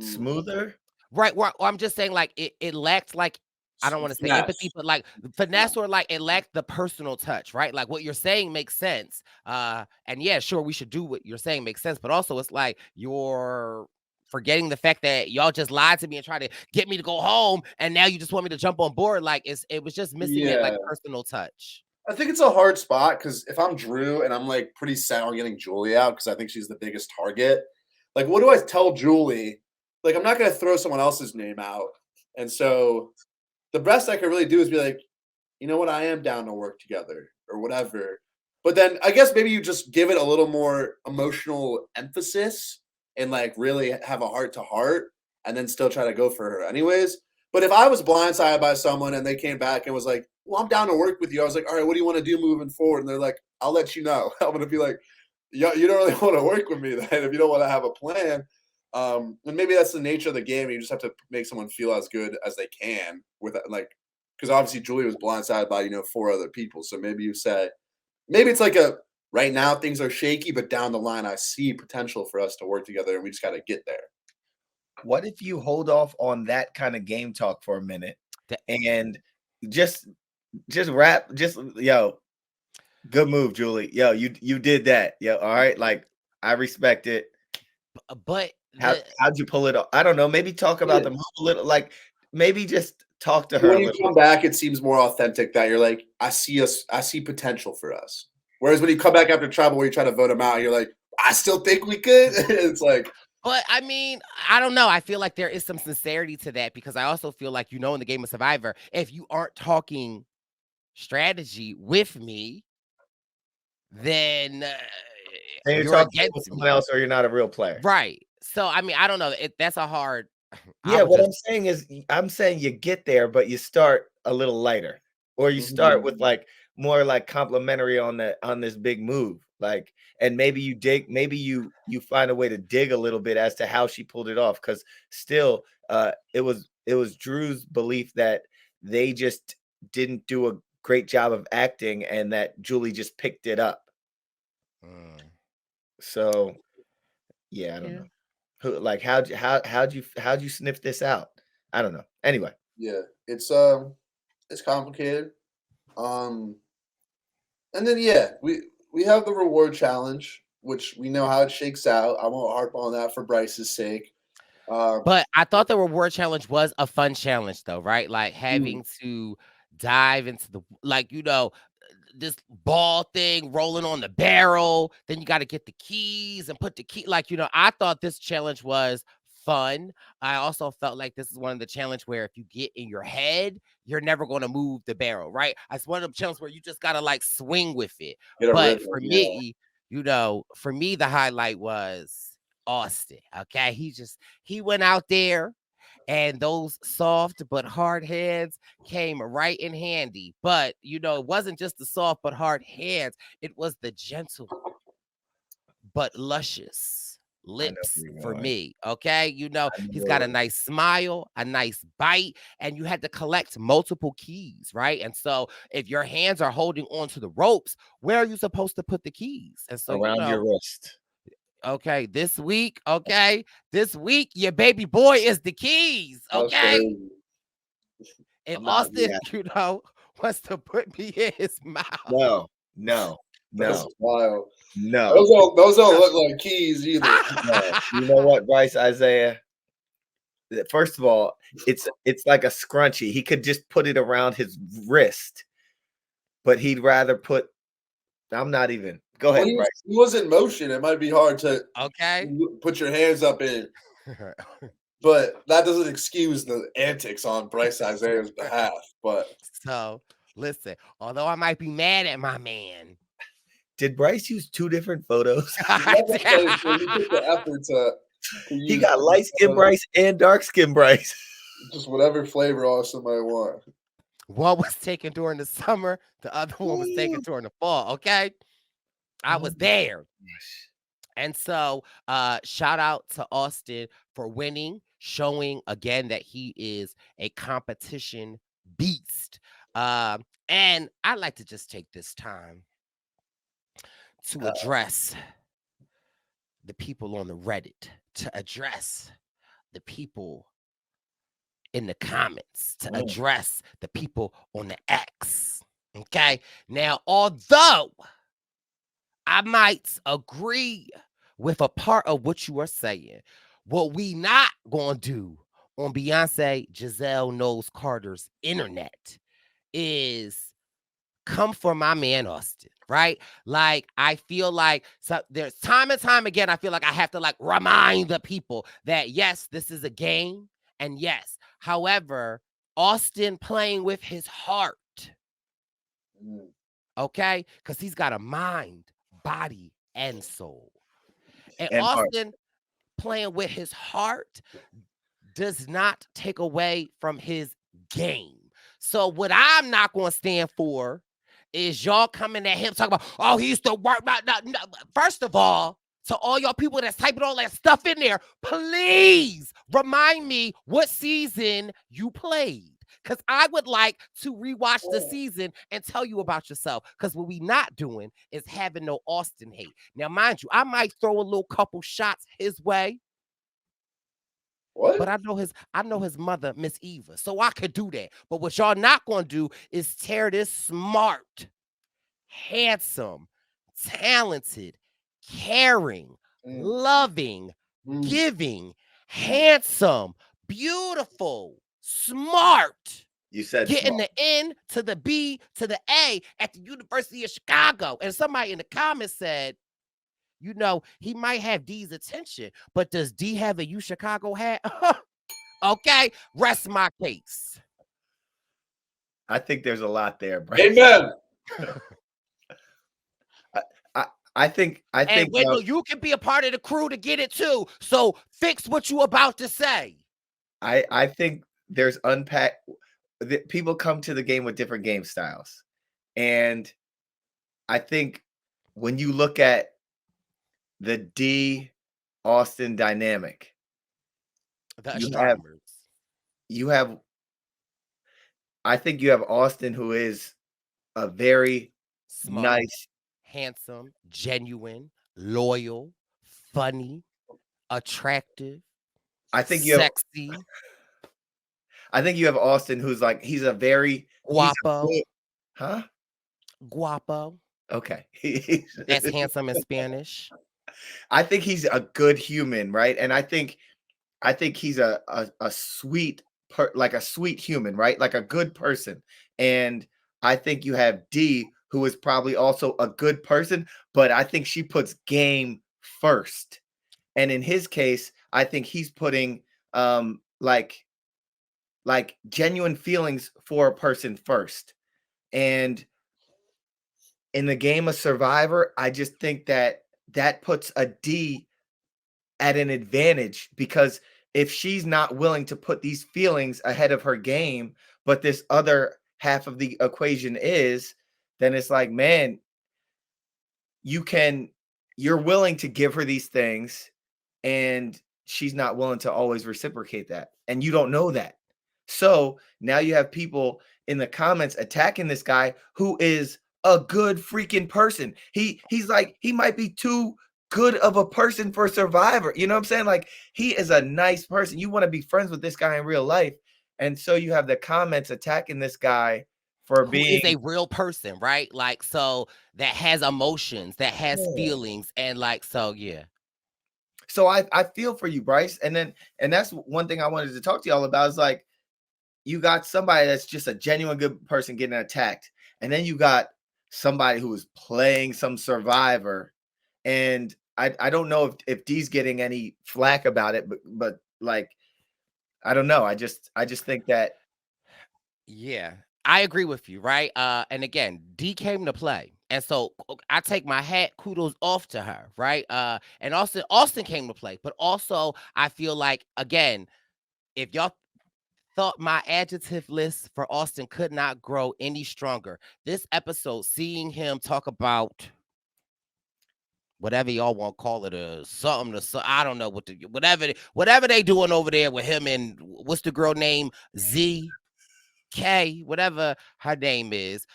Mm. smoother. right. Well, I'm just saying, like, it lacked, like, I don't want to say Finesse. empathy, but like finesse, or like it lacked the personal touch, right? Like what you're saying makes sense. And yeah, sure, we should do what you're saying makes sense, but also it's like you're forgetting the fact that y'all just lied to me and tried to get me to go home, and now you just want me to jump on board. Like it was just missing that like Yeah. personal touch. I think it's a hard spot because if I'm Drew and I'm like pretty set on getting Julie out because I think she's the biggest target, like what do I tell Julie? Like I'm not gonna throw someone else's name out. And so the best I could really do is be like, you know what, I am down to work together or whatever. But then I guess maybe you just give it a little more emotional emphasis and like really have a heart to heart and then still try to go for her anyways. But if I was blindsided by someone and they came back and was like, well, I'm down to work with you, I was like, all right, what do you want to do moving forward? And they're like, I'll let you know. I'm going to be like, yeah, you don't really want to work with me then if you don't want to have a plan. And maybe that's the nature of the game. You just have to make someone feel as good as they can with like, because obviously Julie was blindsided by 4 other people. So maybe you say, maybe it's like a right now things are shaky, but down the line I see potential for us to work together, and we just got to get there. What if you hold off on that kind of game talk for a minute and just rap? Just good move, Julie. Yo, you did that. Yo, all right. Like I respect it. But How'd you pull it off? I don't know. Maybe talk about the move a little. Like maybe just talk to her. When you come back, it seems more authentic that you're like, I see potential for us. Whereas when you come back after trouble, where you try to vote them out, you're like, I still think we could. It's like, but I mean, I don't know. I feel like there is some sincerity to that because I also feel like, in the game of Survivor, if you aren't talking strategy with me, then you're talking with someone else, or you're not a real player, right? So I mean, I don't know. That's a hard. Yeah, what I'm saying is, I'm saying you get there, but you start a little lighter, or you start with like more like complimentary on this big move, like, and maybe you dig, maybe you find a way to dig a little bit as to how she pulled it off, because still, it was Drew's belief that they just didn't do a great job of acting, and that Julie just picked it up. So, yeah, I don't know. Like how'd you sniff this out? I don't know. Anyway. Yeah, it's complicated. And then we have the reward challenge, which we know how it shakes out. I won't harp on that for Brice's sake. But I thought the reward challenge was a fun challenge though, right? Like having to dive into the this ball thing rolling on the barrel, then you got to get the keys and put the key, I thought this challenge was fun. I also felt like this is one of the challenge where if you get in your head, you're never going to move the barrel, right? It's one of the challenges where you just got to like swing with it. But for me, for me, the highlight was Austin. Okay. He went out there, and those soft but hard hands came right in handy. But, it wasn't just the soft but hard hands. It was the gentle but luscious lips for me. Okay. He's got a nice smile, a nice bite, and you had to collect multiple keys, right? And so if your hands are holding on to the ropes, where are you supposed to put the keys? And so around your wrist. Okay, this week, your baby boy is the keys. Okay. And I'm not Austin, reacting. wants to put me in his mouth. No. That's wild. No. Those don't look like keys either. No. You know what, Brice, Isaiah? First of all, it's like a scrunchie. He could just put it around his wrist, but he'd rather put. I'm not even. Go ahead, Brice. He was in motion. It might be hard to put your hands up in, but that doesn't excuse the antics on Brice Isaiah's behalf. But so listen, although I might be mad at my man, did Brice use 2 different photos? He got light skin Brice and dark skin Brice. Just whatever flavor Austin might want. One was taken during the summer, the other one was taken during the fall. Okay. I was there. And so shout out to Austin for winning, showing again that he is a competition beast. And I'd like to just take this time to address the people on the Reddit, to address the people in the comments, to address the people on the X. Okay. Now, although I might agree with a part of what you are saying, what we not gonna do on Beyonce Giselle Knowles Carter's internet is come for my man Austin, right? Like, I feel like there's time and time again, I feel like I have to like remind the people that yes, this is a game, and yes, however, Austin playing with his heart, okay? Because he's got a mind, body, and soul. And Austin playing with his heart does not take away from his game. So what I'm not going to stand for is y'all coming at him talking about, oh, he used to work. No. First of all, to all y'all people that's typing all that stuff in there, please remind me what season you played. Because I would like to rewatch the season and tell you about yourself. Because what we not doing is having no Austin hate. Now, mind you, I might throw a little couple shots his way. What? But I know his mother, Miss Eva, so I could do that. But what y'all not gonna do is tear this smart, handsome, talented, caring, loving, giving, handsome, beautiful, smart. You said getting smart. the N to the B to the A at the University of Chicago. And somebody in the comments said, you know, he might have D's attention, but does D have a U Chicago hat? Okay, rest my case. I think there's a lot there, Brice. Amen. I think And Wendell, you can be a part of the crew to get it too. So fix what you about to say. I think there's people come to the game with different game styles. And I think when you look at the D Austin dynamic, you have I think you have Austin, who is a very smart, nice, handsome, genuine, loyal, funny, attractive, I think sexy. I think you have Austin, who's like, he's a very guapo. Guapo. Okay. That's handsome in Spanish. I think he's a good human, right? And I think he's a sweet like a sweet human, right? Like a good person. And I think you have D, who is probably also a good person, but I think she puts game first. And in his case, I think he's putting like genuine feelings for a person first. And in the game of Survivor, I just think that puts a D at an advantage, because if she's not willing to put these feelings ahead of her game, but this other half of the equation is, then it's like, man, you're willing to give her these things and she's not willing to always reciprocate that. And you don't know that. So now you have people in the comments attacking this guy who is a good freaking person. He's like, he might be too good of a person for Survivor. You know what I'm saying? Like, he is a nice person. You want to be friends with this guy in real life. And so you have the comments attacking this guy for Who is being a real person, right? Like, so that has emotions, that has Yeah. feelings, and like, so yeah. So I feel for you, Brice. And that's one thing I wanted to talk to y'all about is like you got somebody that's just a genuine good person getting attacked, and then you got somebody who is playing some survivor. And I don't know if D's getting any flack about it, but like I don't know. I just think that Yeah, I agree with you, right? And again, D came to play. And so I take my hat, kudos off to her, right? And Austin came to play, but also I feel like again, if y'all thought my adjective list for Austin could not grow any stronger, this episode, seeing him talk about whatever y'all want to call it, something to I don't know whatever they doing over there with him and what's the girl name Z K, whatever her name is.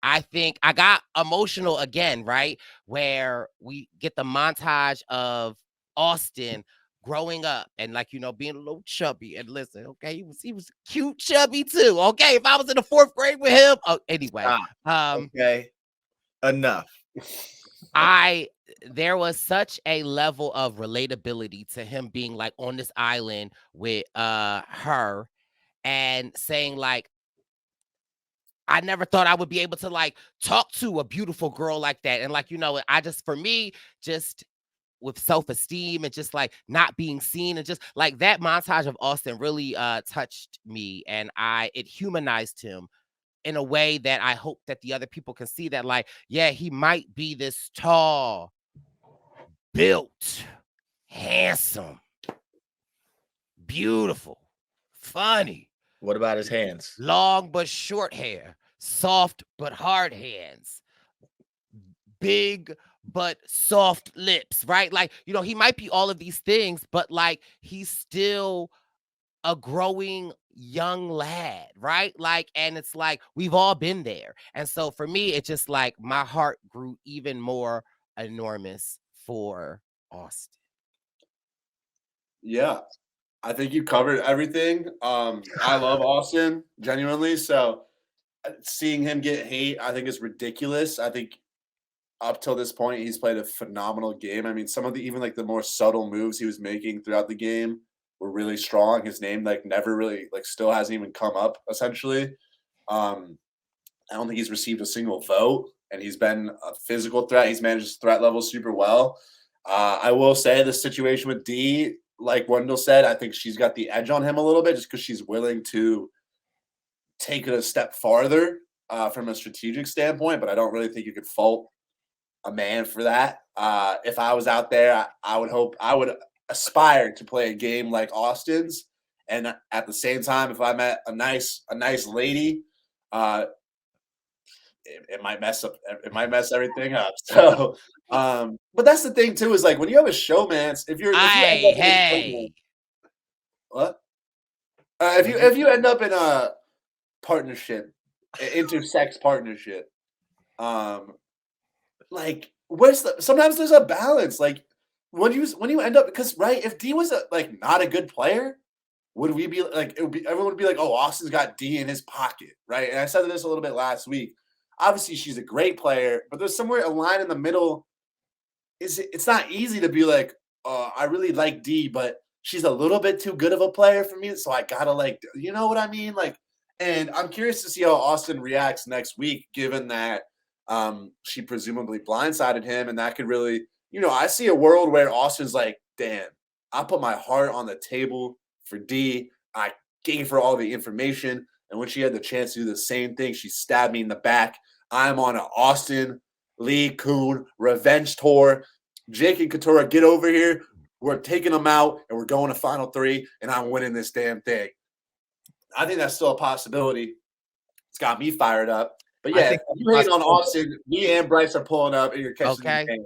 I think I got emotional again, right? Where we get the montage of Austin growing up and like being a little chubby. And listen, okay, he was cute chubby too. Okay, if I was in the 4th grade with him, anyway. Okay, enough. There was such a level of relatability to him being like on this island with her and saying like, I never thought I would be able to like talk to a beautiful girl like that. And like, I just, for me, just with self-esteem and just like not being seen and just like that montage of Austin really touched me, and it humanized him in a way that I hope that the other people can see that like, yeah, he might be this tall, built, handsome, beautiful, funny. What about his hands? Long but short hair, soft but hard hands, big but soft lips, right? Like, he might be all of these things, but like he's still a growing young lad, right? Like, and it's like we've all been there. And so for me, it's just like my heart grew even more enormous for Austin. Yeah, I think you covered everything. I love Austin genuinely, so seeing him get hate, I think is ridiculous. I think up till this point, he's played a phenomenal game. I mean, some of the even like the more subtle moves he was making throughout the game were really strong. His name like never really like still hasn't even come up essentially. I don't think he's received a single vote, and he's been a physical threat. He's managed his threat level super well. I will say the situation with D, like Wendell said, I think she's got the edge on him a little bit just because she's willing to take it a step farther from a strategic standpoint. But I don't really think you could fault a man for that. If I was out there, I would aspire to play a game like Austin's, and at the same time, if I met a nice lady, it might mess everything up. So, but that's the thing too is like when you have a showmance, if you end up in a Hey. what? If you end up in a partnership, intersex partnership, like sometimes there's a balance. Like when you end up because right, if D was like not a good player, would we be like everyone would be like, oh, Austin's got D in his pocket, right? And I said this a little bit last week. Obviously, she's a great player, but there's somewhere a line in the middle. It's not easy to be like, I really like D, but she's a little bit too good of a player for me, so I gotta like, you know what I mean? Like, and I'm curious to see how Austin reacts next week, given that she presumably blindsided him, and that could really, I see a world where Austin's like, damn, I put my heart on the table for D. I gave her all the information, and when she had the chance to do the same thing, she stabbed me in the back. I'm on an Austin Lee Kuhn revenge tour. Jake and Katura, get over here. We're taking them out, and we're going to Final 3, and I'm winning this damn thing. I think that's still a possibility. It's got me fired up. But yeah, if you hate on Austin, me and Brice are pulling up, and you're catching the game.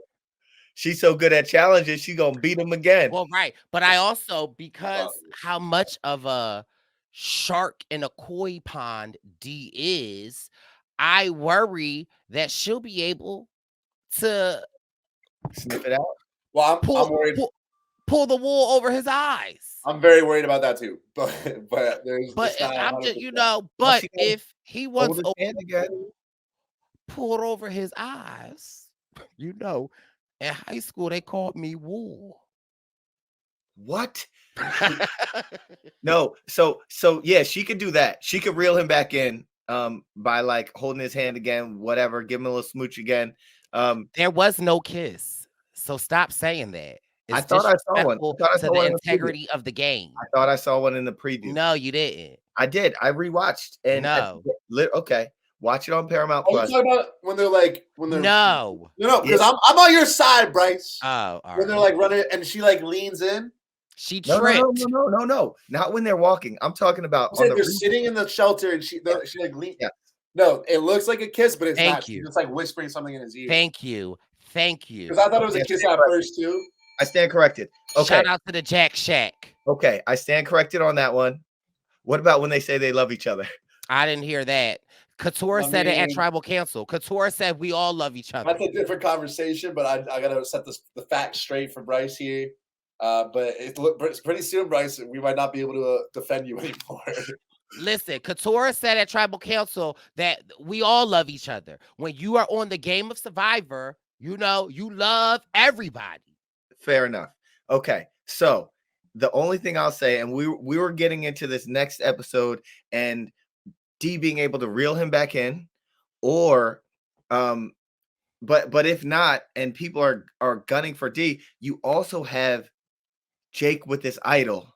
She's so good at challenges, she's going to beat him again. Well, right. But I also, because how much of a shark in a koi pond D is, I worry that she'll be able to sniff it out. Well, I'm worried. pull the wool over his eyes. I'm very worried about that too. But there's But just not I'm just, 100%. but she gonna if he wants Hold a his hand again. wool pulled over his eyes, in high school they called me wool. What? No, so yeah, she could do that. She could reel him back in by like holding his hand again, whatever, give him a little smooch again. There was no kiss, so stop saying that. I It's thought I saw one. I disrespectful thought I to saw the one in the preview. integrity of the game. I thought I saw one in the preview. No, you didn't. I did. I rewatched and No. okay. Watch it on Paramount Are you Plus. talking about when they're No. No, because I'm on your side, Brice. Oh, all When they're right. like running and she like leans in. She No, tripped. no. Not when they're walking. I'm talking about You said they're sitting in the shelter and she like leans. Yeah. No, it looks like a kiss, but it's Thank not. you. She's just like whispering something in his ear. Thank you. Because I thought it was a kiss at first too. I stand corrected. Okay. Shout out to the Jack Shack. Okay, I stand corrected on that one. What about when they say they love each other? I didn't hear that. Couture said it at Tribal Council. Couture said we all love each other. That's a different conversation, but I gotta set the facts straight for Brice here. But it's pretty soon, Brice, we might not be able to defend you anymore. Listen, Couture said at Tribal Council that we all love each other. When you are on the game of Survivor, you love everybody. Fair enough. Okay, so the only thing I'll say, and we were getting into this next episode, and D being able to reel him back in, or but if not, and people are gunning for D, you also have Jake with this idol,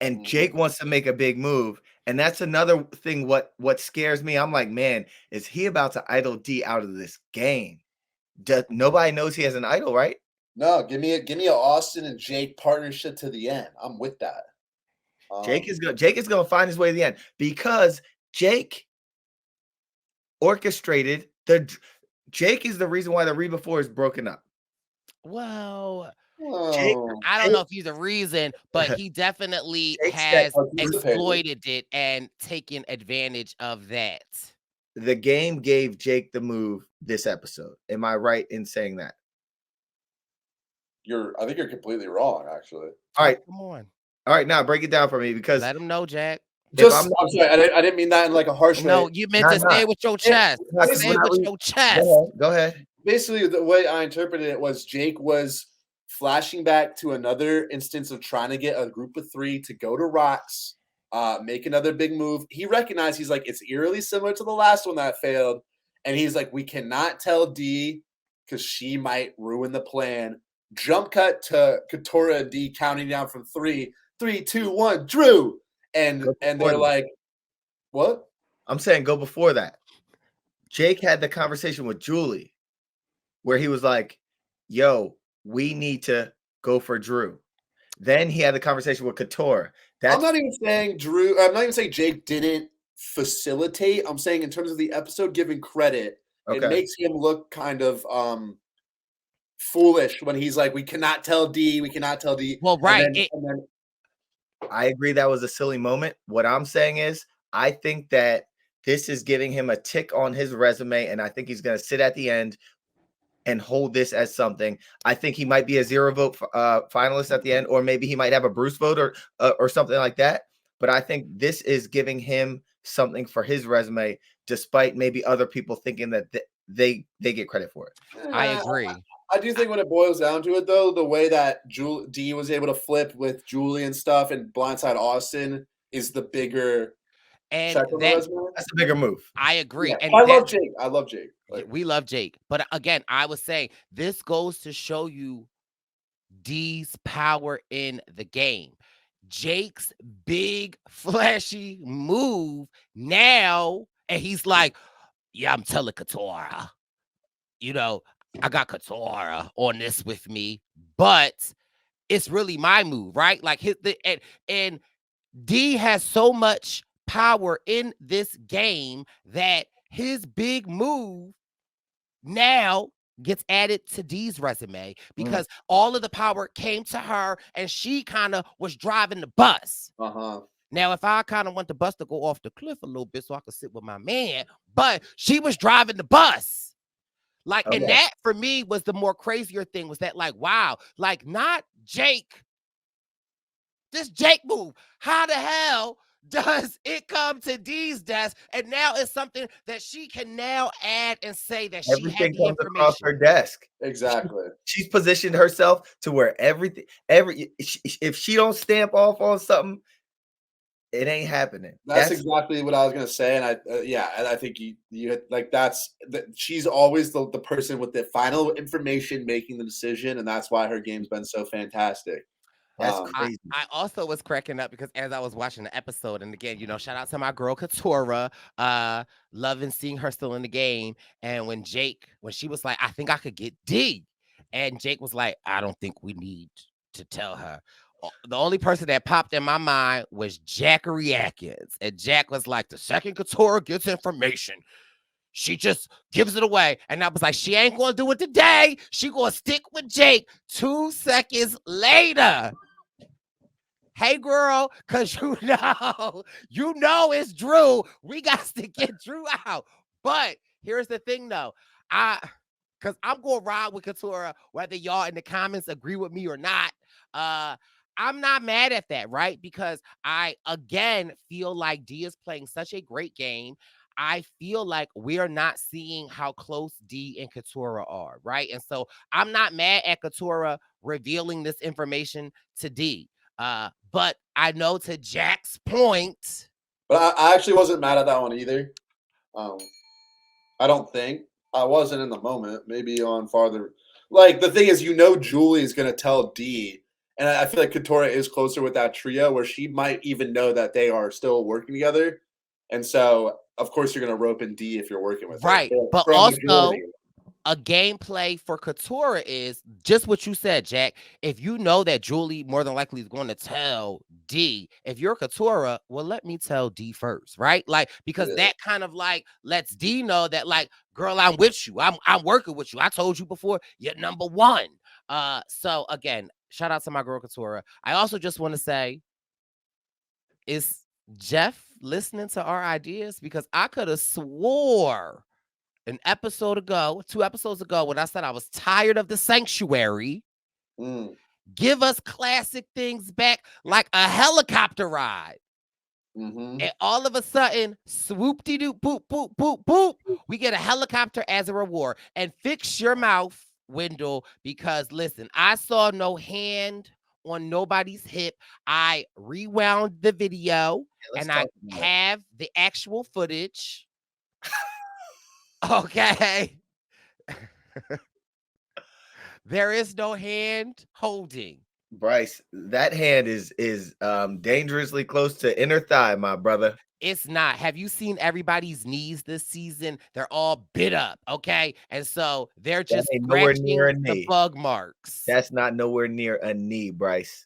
and Jake wants to make a big move, and that's another thing. What scares me? I'm like, man, is he about to idol D out of this game? Nobody knows he has an idol, right? No, give me a Austin and Jake partnership to the end. I'm with that. Jake is gonna find his way to the end because Jake orchestrated Jake is the reason why the Reba 4 is broken up. Well, Jake, I don't know if he's a reason, but he definitely Jake has participated. exploited it and taken advantage of that. The game gave Jake the move this episode. Am I right in saying that? I think you're completely wrong, actually. All right. Come on. All right, now break it down for me because Let him know, Jack. I'm sorry, I didn't mean that in like a harsh way. No, you meant to say it with your chest. Say it with your chest. Go ahead. Basically, the way I interpreted it was Jake was flashing back to another instance of trying to get a group of 3 to go to Rocks, make another big move. He recognized, he's like, it's eerily similar to the last one that failed. And he's like, we cannot tell D because she might ruin the plan. Jump cut to Katora and D counting down from 3, 3, 2, 1, Drew. And they're like, what? I'm saying go before that. Jake had the conversation with Julie where he was like, yo, we need to go for Drew. Then he had the conversation with Couture. I'm not even saying Jake didn't facilitate. I'm saying in terms of the episode giving credit, it makes him look kind of foolish when he's like, we cannot tell D. Well, right. I agree that was a silly moment. What I'm saying is I think that this is giving him a tick on his resume, and I think he's going to sit at the end and hold this as something. I think he might be a 0 vote finalist at the end, or maybe he might have a Bruce vote or something like that. But I think this is giving him something for his resume, despite maybe other people thinking that they get credit for it. I agree. I do think when it boils down to it, though, the way that D was able to flip with Julie and stuff and blindside Austin is the bigger and check on the resume. That's a bigger move. I agree. Yeah. And I love Jake. Like, we love Jake. But again, I was saying this goes to show you D's power in the game. Jake's big flashy move now, and he's like, yeah, I'm telling Katora, I got Katora on this with me, but it's really my move, right? Like and D has so much power in this game that his big move now gets added to D's resume because all of the power came to her and she kind of was driving the bus. Now, if I kind of want the bus to go off the cliff a little bit so I could sit with my man, but she was driving the bus. Like, Oh, and yeah. that for me was the more crazier thing, was that like, wow, like not Jake. This Jake move. How the hell does it come to D's desk? And now it's something that she can now add and say that she had Everything the comes across information. her desk. Exactly. She's positioned herself to where if she don't stamp off on something, it ain't happening. That's exactly what I was gonna say, and I think you like she's always the person with the final information making the decision, and that's why her game's been so fantastic. That's Um, crazy. I also was cracking up because as I was watching the episode, and again, shout out to my girl Katora, loving seeing her still in the game. And when she was like, I think I could get D, and Jake was like, I don't think we need to tell her. The only person that popped in my mind was Jackery Atkins, and Jack was like, the second Katora gets information, she just gives it away. And I was like, she ain't gonna do it today. She gonna stick with Jake. 2 seconds later, hey girl, cause you know it's Drew. We got to get Drew out. But here's the thing though. Cause I'm gonna ride with Katura, whether y'all in the comments agree with me or not. I'm not mad at that, right? Because I again feel like D is playing such a great game. I feel like we're not seeing how close D and Katura are, right? And so I'm not mad at Katura revealing this information to D. But I know to Jack's point. but I actually wasn't mad at that one either. I don't think I wasn't in the moment. Maybe on farther. Like the thing is, Julie is gonna tell D, and I feel like Katora is closer with that trio, where she might even know that they are still working together, and so of course you're gonna rope in D if you're working with her. Right. But For a also majority. a gameplay for Katura is just what you said, Jack. If you know that Julie more than likely is going to tell D, if you're Katura, well, let me tell D first, right? Like, because Yeah. that kind of like lets D know that, like, girl, I'm with you. I'm working with you. I told you before, you're number one. So again, shout out to my girl Katura. I also just want to say, is Jeff listening to our ideas? Because I could have swore 2 episodes ago, when I said I was tired of the sanctuary, Mm, give us classic things back like a helicopter ride. hmm And all of a sudden, swoop-de-doop, boop, boop, boop, boop, we get a helicopter as a reward. And fix your mouth, Wendell, because listen, I saw no hand on nobody's hip. I rewound the video Let's and I talk about it. have the actual footage. Okay. There is no hand holding. Brice, that hand is dangerously close to inner thigh, my brother. It's not. Have you seen everybody's knees this season? They're all bit up, okay? And so they're just ain't nowhere scratching near a the knee. bug marks. That's not nowhere near a knee, Brice.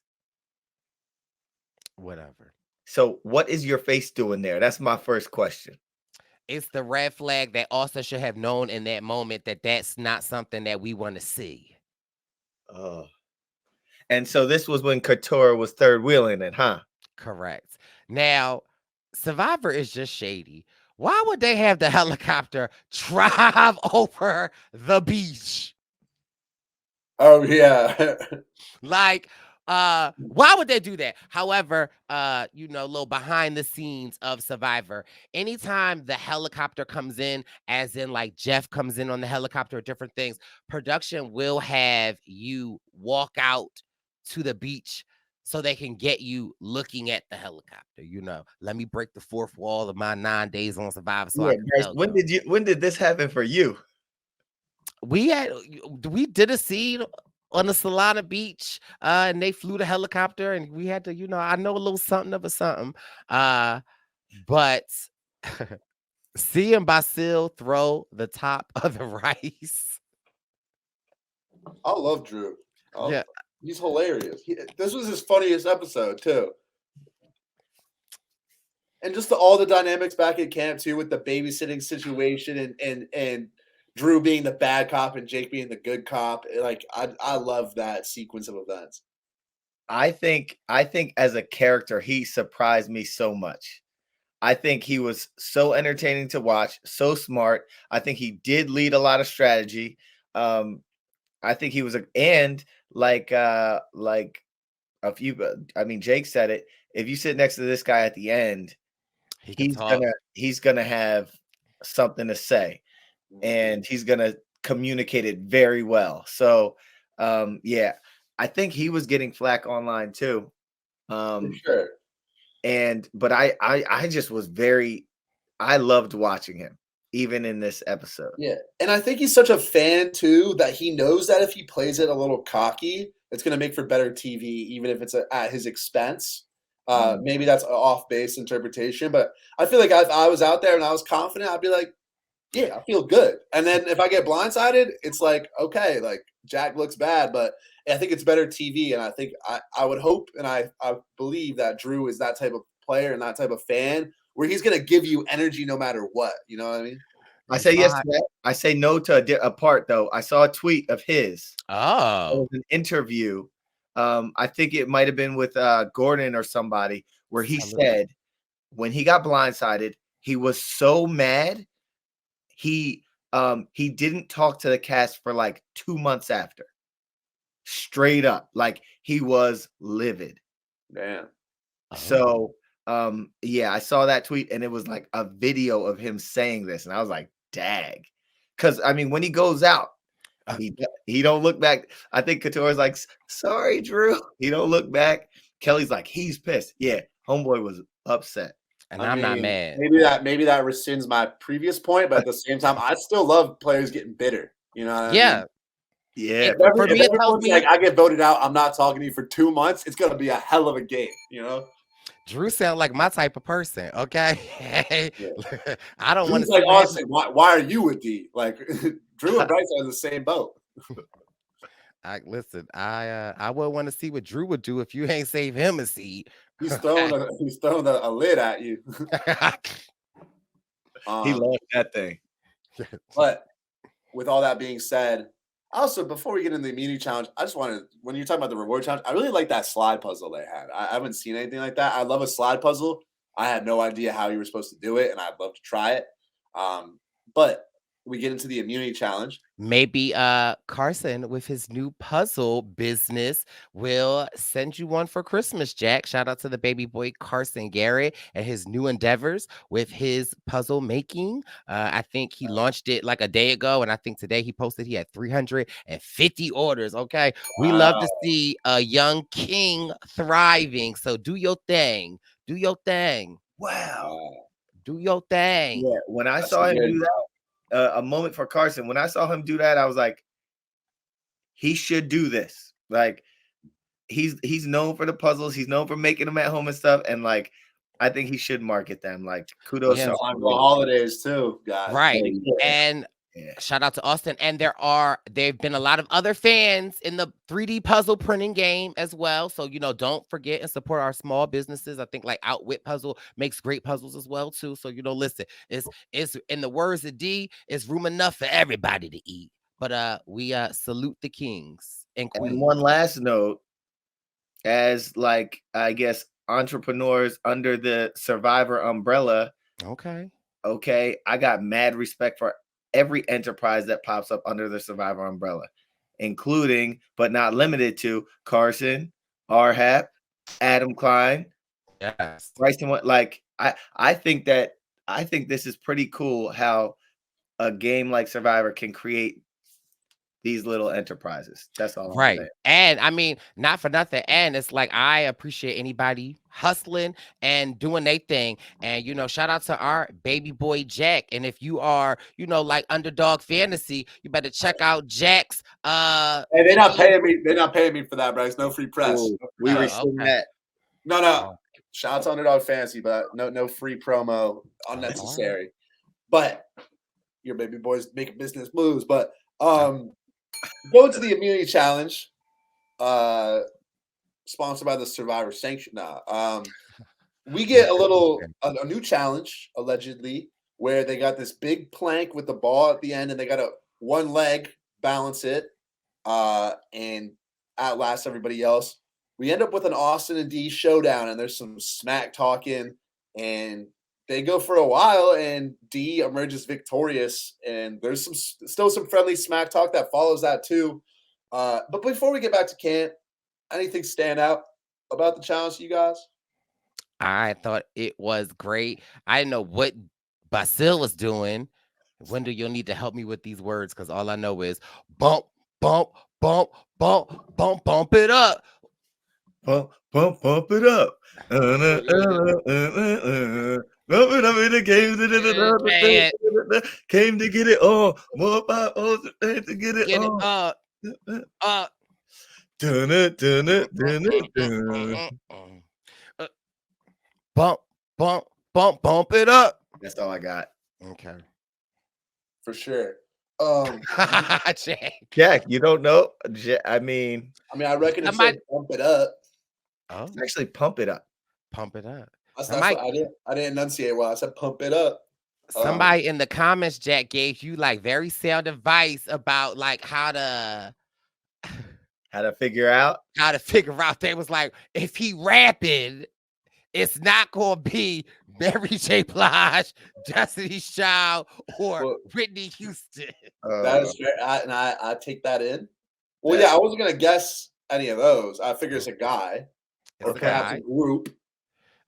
Whatever. So what is your face doing there? That's my first question. It's the red flag that also should have known in that moment that that's not something that we want to see. Oh. And so this was when Couture was third wheeling it, huh? Correct. Now, Survivor is just shady. Why would they have the helicopter drive over the beach? Oh yeah. Like, why would they do that? However, little behind the scenes of Survivor, anytime the helicopter comes in, as in like Jeff comes in on the helicopter or different things, production will have you walk out to the beach so they can get you looking at the helicopter. Let me break the fourth wall of my 9 days on Survivor so I can Brice, tell when you. when did this happen for you? We did a scene on the Solana beach, and they flew the helicopter, and we had to, I know a little something of a something. But seeing Basil throw the top of the rice. I love Drew. Yeah. He's hilarious. This was his funniest episode too. And just all the dynamics back at camp too, with the babysitting situation and Drew being the bad cop and Jake being the good cop. Like I love that sequence of events. I think as a character, he surprised me so much. I think he was so entertaining to watch, so smart. I think he did lead a lot of strategy. I think he was and like a few. I mean, Jake said it. If you sit next to this guy at the end, He can talk. he's gonna have something to say, and he's gonna communicate it very well. So, yeah, I think he was getting flack online too. For sure. But I just was I loved watching him even in this episode. Yeah, and I think he's such a fan too that he knows that if he plays it a little cocky, it's going to make for better TV, even if it's at his expense. Maybe that's an off-base interpretation, but I feel like if I was out there and I was confident, I'd be like, yeah, I feel good. And then if I get blindsided, it's like, okay, like Jack looks bad, but I think it's better TV. And I think I would hope and I believe that Drew is that type of player and that type of fan where he's going to give you energy no matter what. You know what I mean? I say yes to that. I say no to a part, though. I saw a tweet of his. Oh. It was an interview. I think it might have been with Gordon or somebody where he said when he got blindsided, he was so mad. He didn't talk to the cast for like 2 months after. Straight up. Like he was livid. Damn. So yeah, I saw that tweet and it was like a video of him saying this, and I was like, dag. Because I mean, when he goes out, he don't look back. I think Couture's like, sorry, Drew. He don't look back. Kelly's like, he's pissed. Yeah, homeboy was upset. And I'm not mad. Maybe that rescinds my previous point, but at the same time, I still love players getting bitter. You know what I mean? Yeah. For me, it tells me like I get voted out, I'm not talking to you for 2 months. It's gonna be a hell of a game, you know. Drew sound like my type of person, okay? I don't want to like Austin. Why are you with D? Like Drew and Brice are in the same boat. I would want to see what Drew would do if you ain't save him a seat. He's throwing a lid at you. He lost that thing. But with all that being said, also before we get into the immunity challenge, I just wanted, when you're talking about the reward challenge, I really like that slide puzzle they had. I haven't seen anything like that. I love a slide puzzle. I had no idea how you were supposed to do it, and I'd love to try it. But we get into the immunity challenge. Maybe Carson with his new puzzle business will send you one for Christmas, Jack. Shout out to the baby boy Carson Garrett and his new endeavors with his puzzle making. I think he launched it like a day ago, and I think today he posted he had 350 orders. Okay, we love to see a young king thriving. So do your thing. Do your thing. Wow. Do your thing. Yeah, when I saw him do that, a moment for Carson. When I saw him do that, I was like, he should do this. Like, he's known for the puzzles. He's known for making them at home and stuff. And like, I think he should market them. Like, kudos to on the holidays too, guys. Right. And shout out to Austin. And there've been a lot of other fans in the 3D puzzle printing game as well. So, don't forget and support our small businesses. I think like Outwit Puzzle makes great puzzles as well too. So, listen, it's in the words of D, it's room enough for everybody to eat. But we salute the kings and queens. And one last note, as like, I guess, entrepreneurs under the Survivor umbrella. Okay. I got mad respect for every enterprise that pops up under the Survivor umbrella, including but not limited to Carson, RHAP, Adam Klein, Brice. Like I think this is pretty cool how a game like Survivor can create these little enterprises. That's all. Right. And I mean, not for nothing. And it's like, I appreciate anybody hustling and doing their thing. And, shout out to our baby boy, Jack. And if you are, like Underdog Fantasy, you better check out Jack's. Hey, they're not paying me. They're not paying me for that, Bryce. No free press. Ooh, we rescind that. No. Shout out to Underdog Fantasy, but no free promo, unnecessary. But your baby boys making business moves. But go to the immunity challenge, sponsored by the Survivor Sanction. We get a new challenge allegedly where they got this big plank with the ball at the end, and they got one leg balance it, and outlast everybody else. We end up with an Austin and D showdown, and there's some smack talking, and they go for a while, and D emerges victorious. And there's still some friendly smack talk that follows that too. But before we get back to camp, anything stand out about the challenge to you guys? I thought it was great. I didn't know what Basil was doing. Wendell, you'll need to help me with these words because all I know is bump, bump, bump, bump, bump, bump it up. Pump it up. Bump it up in the came to get it on. More by all to get it Get it on. up. Dun it, dun it, dun it, dun. Bump, bump, bump, bump it up. That's all I got. Okay. For sure. Jack, you don't know? I mean, I reckon it said bump it up. Oh, it's actually pump it up. Pump it up. That's what I didn't enunciate well. I said pump it up. Somebody in the comments, Jack, gave you like very sound advice about like how to figure out. They was like, if he rapping, it's not gonna be Mary J. Blige, Destiny's Child, or Whitney Houston. That is fair. I take that in. Well, yeah, I wasn't gonna guess any of those. I figure it's a guy, or perhaps a group.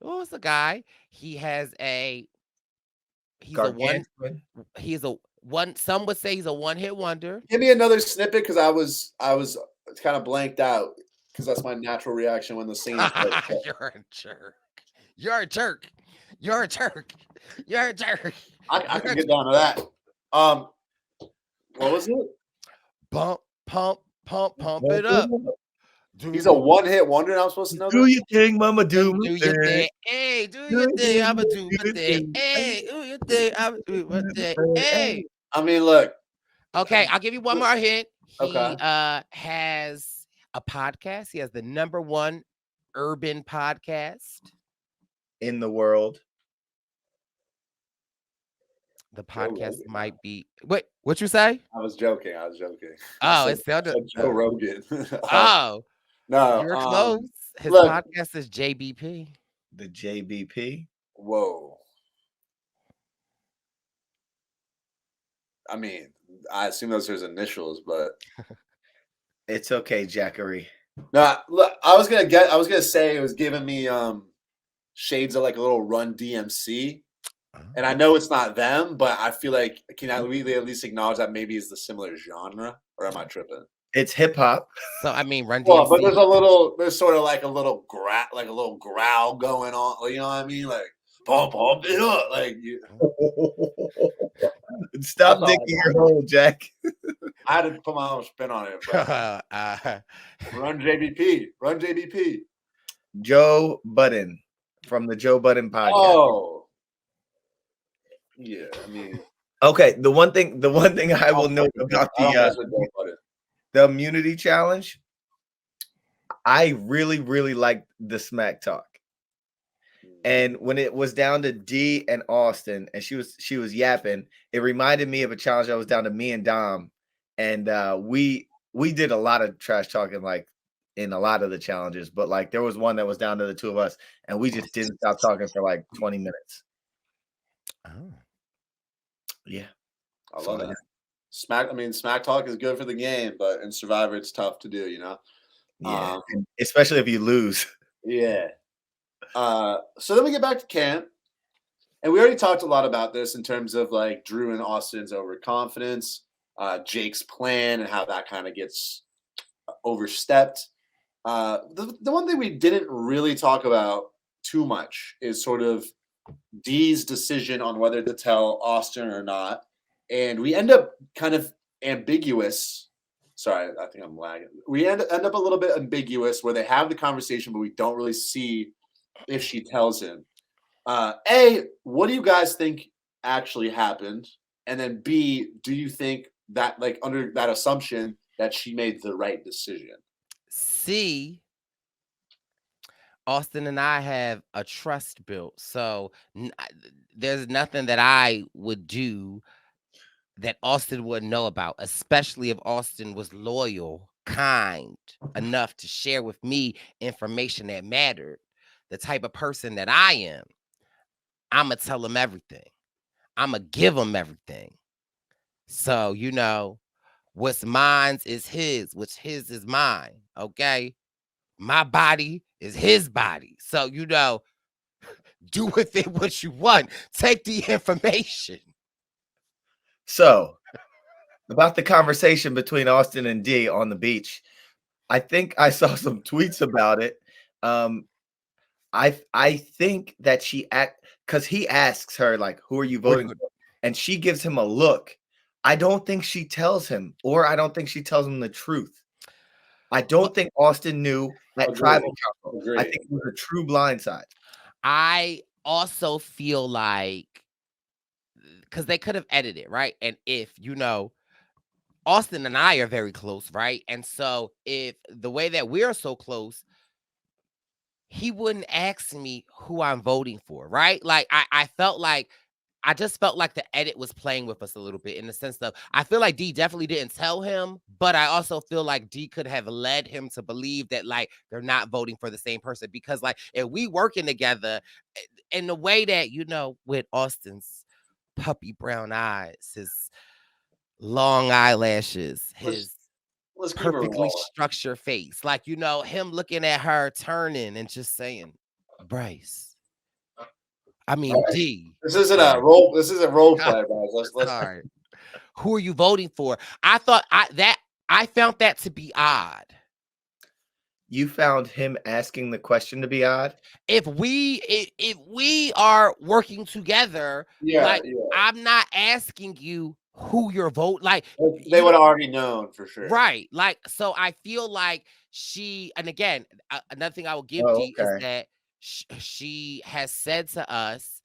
Oh, it's a guy. He has a. Some would say he's a one-hit wonder. Give me another snippet because I was kind of blanked out because that's my natural reaction when the singing. You're a jerk. You're a jerk. You're a jerk. You're a jerk. I can get down to that. What was it? Pump it up. He's a one-hit wonder, and I'm supposed to know. Do your thing, mama. Do your thing. Hey, do your thing. I'ma do my thing. Hey, do your thing. I'ma do my thing. Hey. I mean, look. Okay, I'll give you one more hint. He has a podcast. He has the #1 urban podcast in the world. The podcast might be. Wait, what you say? I was joking. Oh, it sounded Joe Rogan. Oh, no, you're close. His podcast is JBP. The JBP. Whoa. I mean, I assume those are his initials, but it's okay, Jackery. No, look, I was gonna say it was giving me shades of like a little Run DMC. And I know it's not them, but I feel like can we at least acknowledge that maybe it's the similar genre, or am I tripping? It's hip hop. So I mean, Run DMC. Well, but there's sort of like a little growl going on. You know what I mean? Like pump it up, like. Stop digging your hole, Jack. I had to put my own spin on it, bro. Run JBP. Joe Budden from the Joe Budden podcast. Oh. Yeah, I mean, okay. The one thing I will note about the immunity challenge, I really, really liked the smack talk. And when it was down to D and Austin, and she was yapping, it reminded me of a challenge that was down to me and Dom, and we did a lot of trash talking, like in a lot of the challenges, but like there was one that was down to the two of us, and we just didn't stop talking for like 20 minutes. Oh. Yeah, I love that. Smack talk is good for the game, but in Survivor, it's tough to do. You know, especially if you lose. Yeah. So then we get back to camp, and we already talked a lot about this in terms of like Drew and Austin's overconfidence, Jake's plan, and how that kind of gets overstepped. The one thing we didn't really talk about too much is sort of Dee's decision on whether to tell Austin or not, and we end up kind of ambiguous. Sorry, I think I'm lagging. We end up a little bit ambiguous where they have the conversation, but we don't really see if she tells him. A, what do you guys think actually happened? And then B, do you think that like under that assumption that she made the right decision? C, Austin and I have a trust built, so there's nothing that I would do that Austin wouldn't know about, especially if Austin was loyal, kind enough to share with me information that mattered, the type of person that I am. I'ma tell him everything. I'ma give him everything. So, what's mine's is his, what's his is mine. Okay. My body is his body. So, do with it what you want. Take the information. So, about the conversation between Austin and D on the beach, I think I saw some tweets about it. I think that because he asks her like, "Who are you voting for?" and she gives him a look. I don't think she tells him, or I don't think she tells him the truth. I don't think Austin knew at tribal council. I think it was a true blindside. I also feel like because they could have edited, right? And if Austin and I are very close, right? And so if the way that we're so close, he wouldn't ask me who I'm voting for, right? Like I just felt like the edit was playing with us a little bit in the sense of I feel like D definitely didn't tell him, but I also feel like D could have led him to believe that like they're not voting for the same person because like if we working together in the way that with Austin's puppy brown eyes, his long eyelashes, his Let's keep it perfectly rolling. structured face, like him looking at her, turning and just saying, Brice. I mean, All right. D. This isn't a role. This isn't role play, guys. Let's. All right. Who are you voting for? I thought I found that to be odd. You found him asking the question to be odd? If we are working together, like I'm not asking you who your vote, like they would have already known for sure. Right. Like, so I feel like and again, another thing I will give D is that she has said to us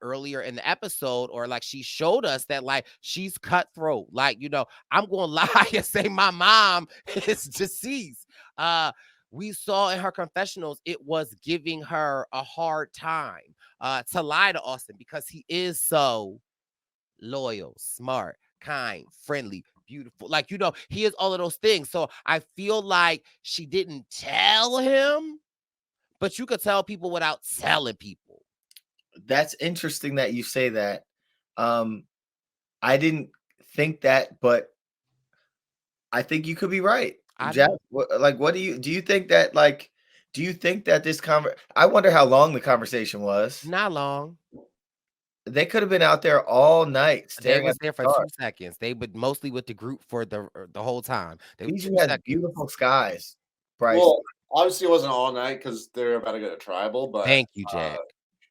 earlier in the episode, or like she showed us that like she's cutthroat. Like, I'm gonna lie and say my mom is deceased. We saw in her confessionals, it was giving her a hard time to lie to Austin because he is so loyal, smart, kind, friendly, beautiful. Like, he is all of those things. So I feel like she didn't tell him, but you could tell people without telling people. That's interesting that you say that. I didn't think that, but I think you could be right. Jack, what do you think that do you think that this I wonder how long the conversation was. Not long. They could have been out there all night. They was there for 2 seconds. They would mostly with the group for the whole time. These had beautiful skies, Brice. Well, obviously it wasn't all night because they're about to go to tribal. But thank you, Jack.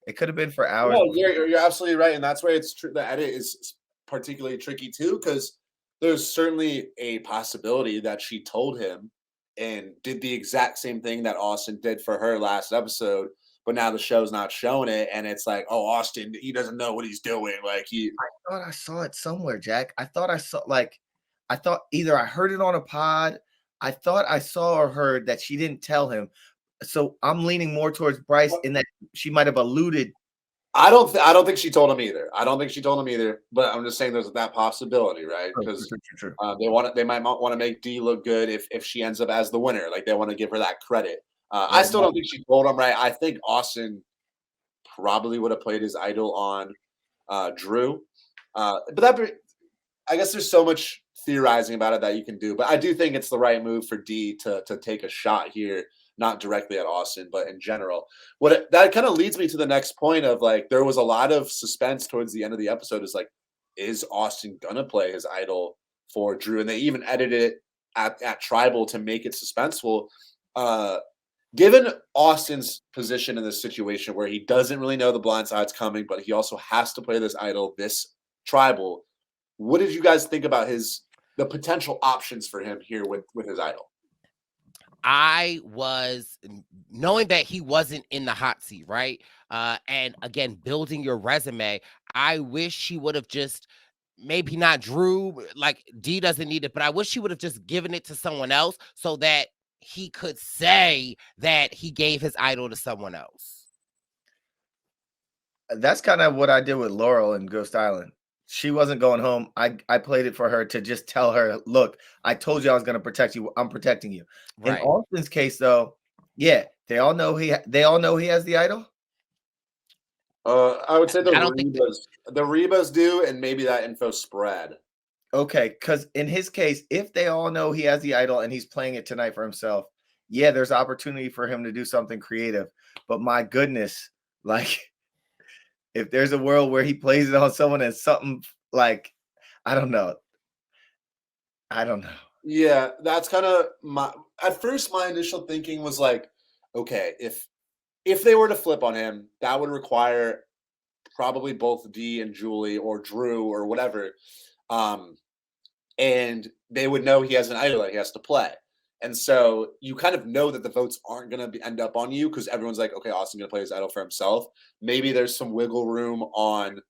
It could have been for hours. No, you're absolutely right, and that's why it's true. The edit is particularly tricky too, because there's certainly a possibility that she told him and did the exact same thing that Austin did for her last episode, but now the show's not showing it, and it's like, oh, Austin, he doesn't know what he's doing. Like I thought I saw it somewhere, Jack. I thought either I heard it on a pod. I thought I saw or heard that she didn't tell him. So I'm leaning more towards Brice in that she might have alluded. I don't think she told him either. I don't think she told him either. But I'm just saying there's that possibility, right? Because they might want to make D look good if she ends up as the winner. Like they want to give her that credit. I still don't think she told him, right? I think Austin probably would have played his idol on Drew. But I guess there's so much theorizing about it that you can do. But I do think it's the right move for D to take a shot here. Not directly at Austin, but in general. That kind of leads me to the next point of like, there was a lot of suspense towards the end of the episode. Is like, is Austin gonna play his idol for Drew? And they even edited it at Tribal to make it suspenseful. Given Austin's position in this situation where he doesn't really know the blind side's coming, but he also has to play this idol, this Tribal, what did you guys think about the potential options for him here with his idol? I was knowing that he wasn't in the hot seat, right? And again, building your resume, I wish he would have just maybe not Drew, like D doesn't need it, but I wish he would have just given it to someone else so that he could say that he gave his idol to someone else. That's kind of what I did with Laurel in Ghost Island. She wasn't going home. I played it for her to just tell her, look, I told you I was going to protect you. I'm protecting you. Right. In Austin's case, though, yeah, they all know he has the idol. I would say the I don't think Rebas do, and maybe that info spread. Okay, because in his case, if they all know he has the idol and he's playing it tonight for himself, yeah, there's opportunity for him to do something creative. But my goodness, like if there's a world where he plays it on someone and something like, I don't know. I don't know. Yeah, that's kind of at first my initial thinking was like, okay, if they were to flip on him, that would require probably both D and Julie or Drew or whatever. And they would know he has an idol that he has to play. And so you kind of know that the votes aren't going to end up on you because everyone's like, okay, Austin's going to play his idol for himself. Maybe there's some wiggle room on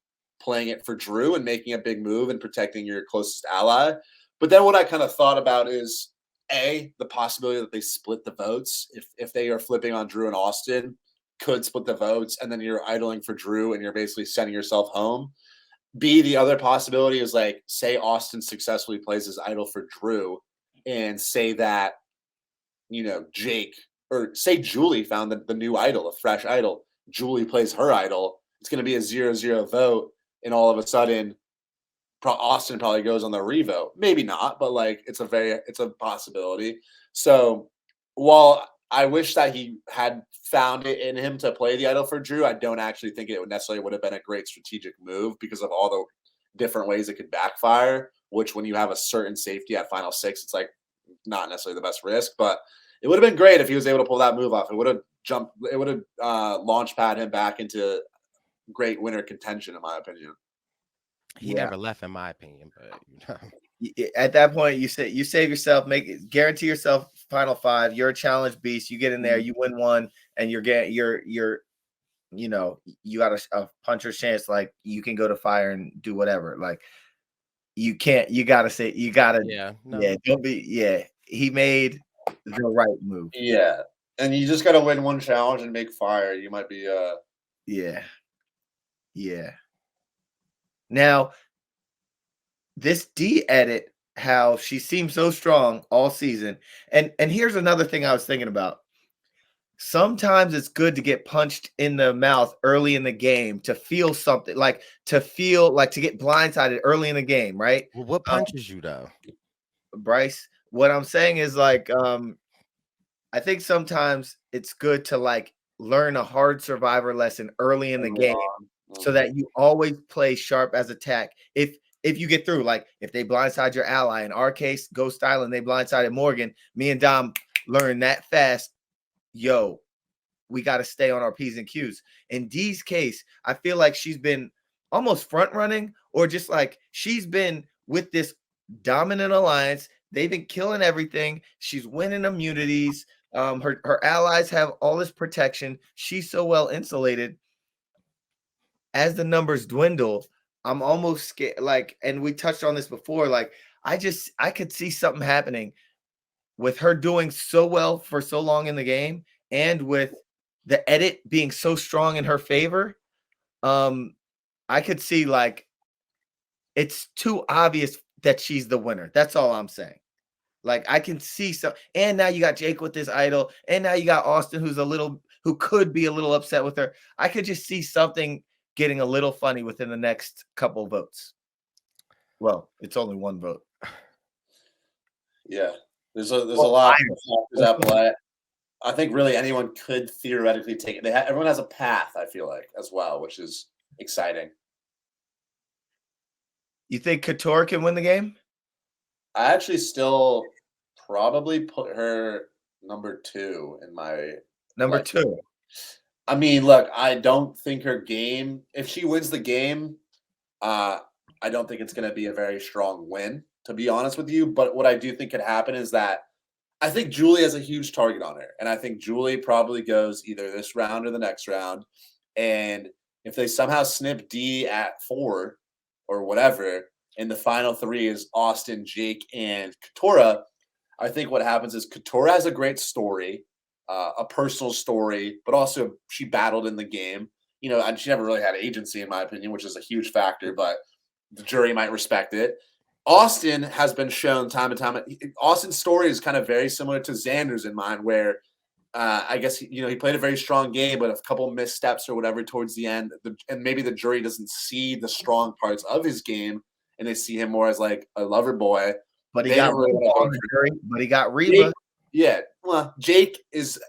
playing it for Drew and making a big move and protecting your closest ally. But then what I kind of thought about is the possibility that they split the votes. If they are flipping on Drew and Austin, could split the votes, and then you're idling for Drew and you're basically sending yourself home. B, the other possibility is like, say Austin successfully plays his idol for Drew, and say that, Jake, or say Julie found the new idol, a fresh idol. Julie plays her idol. It's going to be a 0-0 vote, and all of a sudden, Austin probably goes on the revote. Maybe not, but like it's a possibility. So while I wish that he had found it in him to play the idol for Drew, I don't actually think it would have been a great strategic move because of all the different ways it could backfire, which when you have a certain safety at final six, it's like not necessarily the best risk, but it would have been great if he was able to pull that move off. It would have launch pad him back into great winner contention, in my opinion. he never left, in my opinion, but At that point, you save yourself, guarantee yourself final five. You're a challenge beast. You get in there, you win one, and you got a puncher's chance. Like you can go to fire and do whatever. Like you can't. You gotta say. You gotta. Yeah. No. Yeah. Don't be. Yeah. He made the right move. Yeah, and you just gotta win one challenge and make fire. You might be. Yeah. Yeah. Now, this D edit, how she seems so strong all season. And here's another thing I was thinking about. Sometimes it's good to get punched in the mouth early in the game to feel something, to get blindsided early in the game, right? Well, what punches you though? Brice, what I'm saying is I think sometimes it's good to learn a hard survivor lesson early in the game so that you always play sharp as attack. If you get through, like if they blindside your ally, in our case, Ghost Style, and they blindsided Morgan, me and Dom learned that fast. Yo, we got to stay on our P's and Q's. In D's case, I feel like she's been almost front running, or just like she's been with this dominant alliance. They've been killing everything. She's winning immunities. Her allies have all this protection. She's so well insulated. As the numbers dwindle, I'm almost scared. And we touched on this before. I could see something happening with her doing so well for so long in the game, and with the edit being so strong in her favor. I could see it's too obvious that she's the winner. That's all I'm saying. I can see some, and now you got Jake with this idol, and now you got Austin, who could be a little upset with her. I could just see something getting a little funny within the next couple votes. Well, it's only one vote. Yeah, there's a lot of factors at play. I think really anyone could theoretically take it. Everyone has a path, I feel like, as well, which is exciting. You think Couture can win the game? I actually still probably put her number 2 in my number 2. I mean, look, I don't think her game, if she wins the game, I don't think it's going to be a very strong win, to be honest with you. But what I do think could happen is that I think Julie has a huge target on her. And I think Julie probably goes either this round or the next round. And if they somehow snip D at 4 or whatever, and the final 3 is Austin, Jake, and Katora, I think what happens is Katora has a great story, a personal story, but also she battled in the game. And she never really had agency, in my opinion, which is a huge factor, but the jury might respect it. Austin has been shown time and time. Austin's story is kind of very similar to Xander's in mine, where I guess he played a very strong game, but a couple missteps or whatever towards the end, and maybe the jury doesn't see the strong parts of his game, and they see him more as like a lover boy. But he They got don't really Reba wanna on vote the for jury. But he got Jake. Reba. Yeah, well, Jake is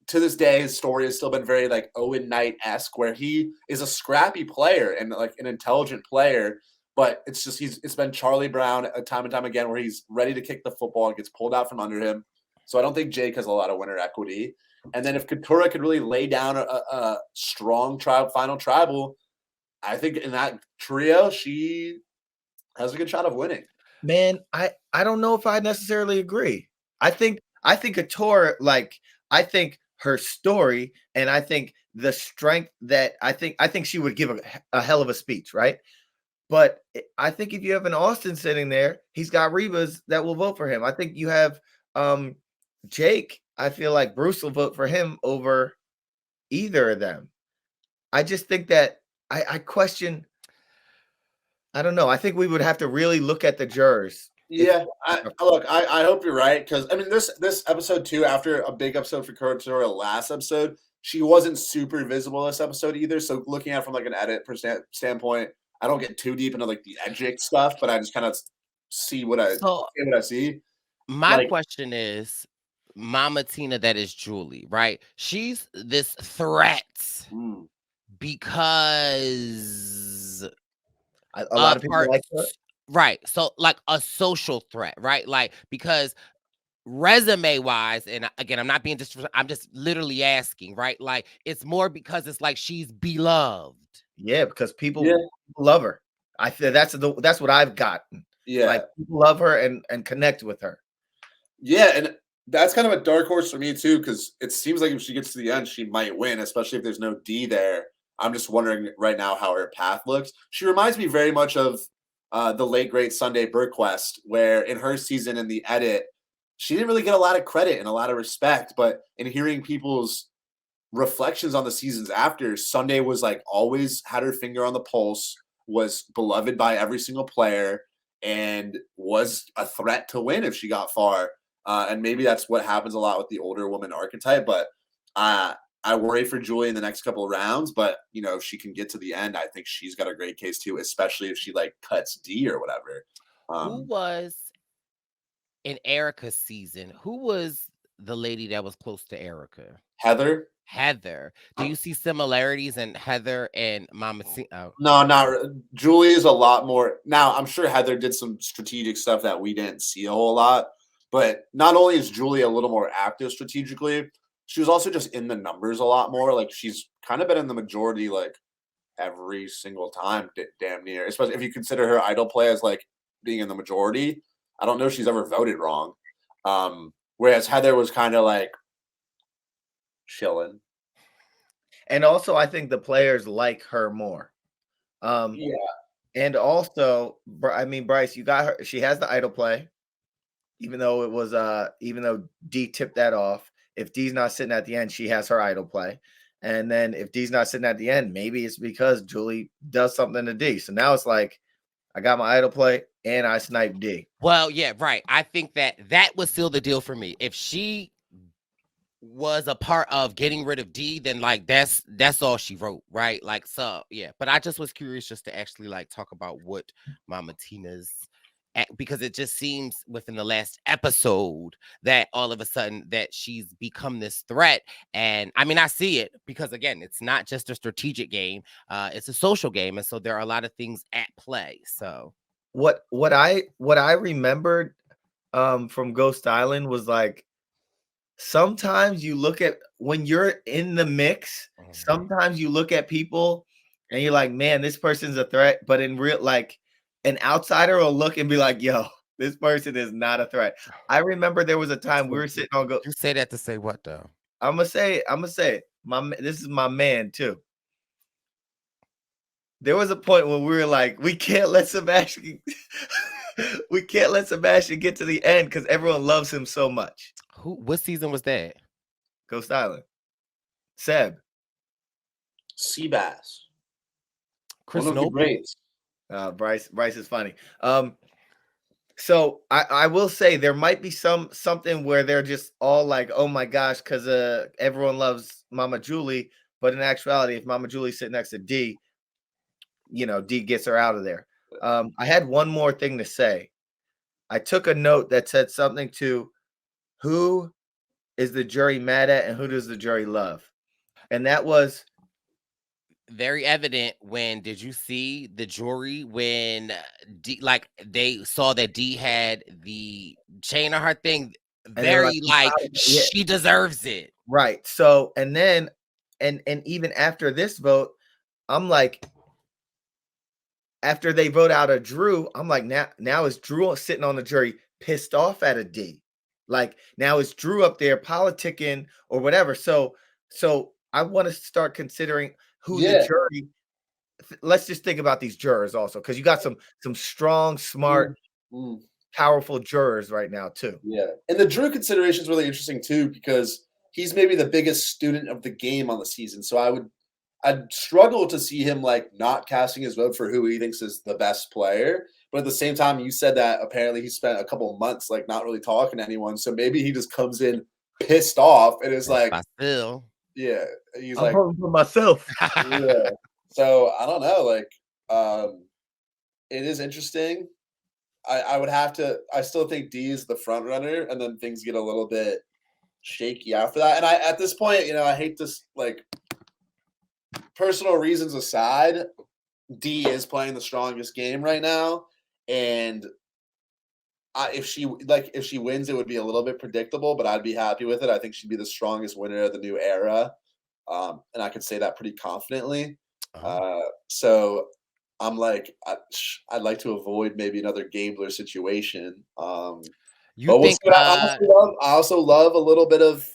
to this day, his story has still been very like Owen Knight-esque, where he is a scrappy player and like an intelligent player, but it's been Charlie Brown time and time again where he's ready to kick the football and gets pulled out from under him. So I don't think Jake has a lot of winner equity. And then if Katura could really lay down a strong final tribal, I think in that trio she has a good shot of winning. Man, I don't know if I necessarily agree. I think Katura, like, I think her story and I think the strength that I think she would give a hell of a speech, right? But I think if you have an Austin sitting there, he's got Rebas that will vote for him. I think you have Jake. I feel like Bruce will vote for him over either of them. I just think that I question. I don't know. I think we would have to really look at the jurors. Yeah, I hope you're right, because I mean this episode too, after a big episode for Katura last episode, she wasn't super visible this episode either. So looking at it from like an edit standpoint, I don't get too deep into like the edgic stuff, but I just kind of see what I see. My Like, question is, Mama Tina, that is Julie, right? She's this threat because a lot of people like her. Right. So like a social threat, right? Like because resume wise, and again, I'm not being disrespectful, I'm just literally asking, right? Like it's more because it's like she's beloved. Yeah, because people love her. I feel that's what I've gotten. Yeah, like people love her and connect with her. Yeah, and that's kind of a dark horse for me too, because it seems like if she gets to the end, she might win, especially if there's no D there. I'm just wondering right now how her path looks. She reminds me very much of the late great Sunday Burquest, where in her season in the edit, she didn't really get a lot of credit and a lot of respect. But in hearing people's reflections on the seasons after, Sunday was like always had her finger on the pulse, was beloved by every single player, and was a threat to win if she got far. And maybe that's what happens a lot with the older woman archetype. But I worry for Julie in the next couple of rounds. But if she can get to the end, I think she's got a great case too, especially if she like cuts D or whatever. Who was in Erica's season? Who was the lady that was close to Erica? Heather. Do you see similarities in Heather and Mama Tina? No, not Julie is a lot more. Now, I'm sure Heather did some strategic stuff that we didn't see a whole lot. But not only is Julie a little more active strategically, she was also just in the numbers a lot more. Like she's kind of been in the majority like every single time, damn near. Especially if you consider her idol play as like being in the majority. I don't know if she's ever voted wrong. Whereas Heather was kind of like chilling. And also, I think the players like her more. Yeah. And also, I mean, Brice, you got her. She has the idol play. Even though D tipped that off, if D's not sitting at the end, she has her idol play. And then if D's not sitting at the end, maybe it's because Julie does something to D. So now it's like, I got my idol play and I sniped D. Well, yeah, right. I think that was still the deal for me. If she was a part of getting rid of D, then like that's all she wrote, right? Like, so yeah. But I just was curious just to actually like talk about what Mama Tina's, because it just seems within the last episode that all of a sudden that she's become this threat. And I mean, I see it because again, it's not just a strategic game, it's a social game, and so there are a lot of things at play. So what I remembered from Ghost Island was like, sometimes you look at when you're in the mix, sometimes you look at people and you're like, man, this person's a threat, but in real, like, an outsider will look and be like, yo, this person is not a threat. I remember there was a time we were sitting on You say that to say what though? I'm gonna say it. This is my man too. There was a point when we were like, we can't let Sebastian get to the end because everyone loves him so much. What season was that? Ghost Island. Seb. Seabass. Chris One of the Noble. greats. Brice is funny. So I will say there might be something where they're just all like, oh my gosh, because everyone loves Mama Julie, but in actuality, if Mama Julie's sitting next to D, D gets her out of there. I had one more thing to say. I took a note that said something to who is the jury mad at and who does the jury love, and that was very evident. When did you see the jury when D, like they saw that D had the chain on her thing? and they're Very like yeah, she deserves it. right. So and then and even after this vote, I'm like, after they vote out a Drew, I'm like, now is Drew sitting on the jury pissed off at a D? Like now is Drew up there politicking or whatever? So I want to start considering who the jury. Let's just think about these jurors also, because you got some strong, smart, powerful jurors right now too. Yeah, and the Drew consideration is really interesting too, because he's maybe the biggest student of the game on the season. So I'd struggle to see him like not casting his vote for who he thinks is the best player. But at the same time, you said that apparently he spent a couple of months like not really talking to anyone. So maybe he just comes in pissed off and is like, still, yeah, he's I'm like, voting for myself. yeah. So I don't know, like, it is interesting. I would have to. I still think D is the front runner, and then things get a little bit shaky after that. And at this point, I hate this. Like, personal reasons aside, D is playing the strongest game right now, and if she wins, it would be a little bit predictable, but I'd be happy with it. I think she'd be the strongest winner of the new era, and I could say that pretty confidently. So I'm like, I'd like to avoid maybe another Gabler situation. You think? I also love a little bit of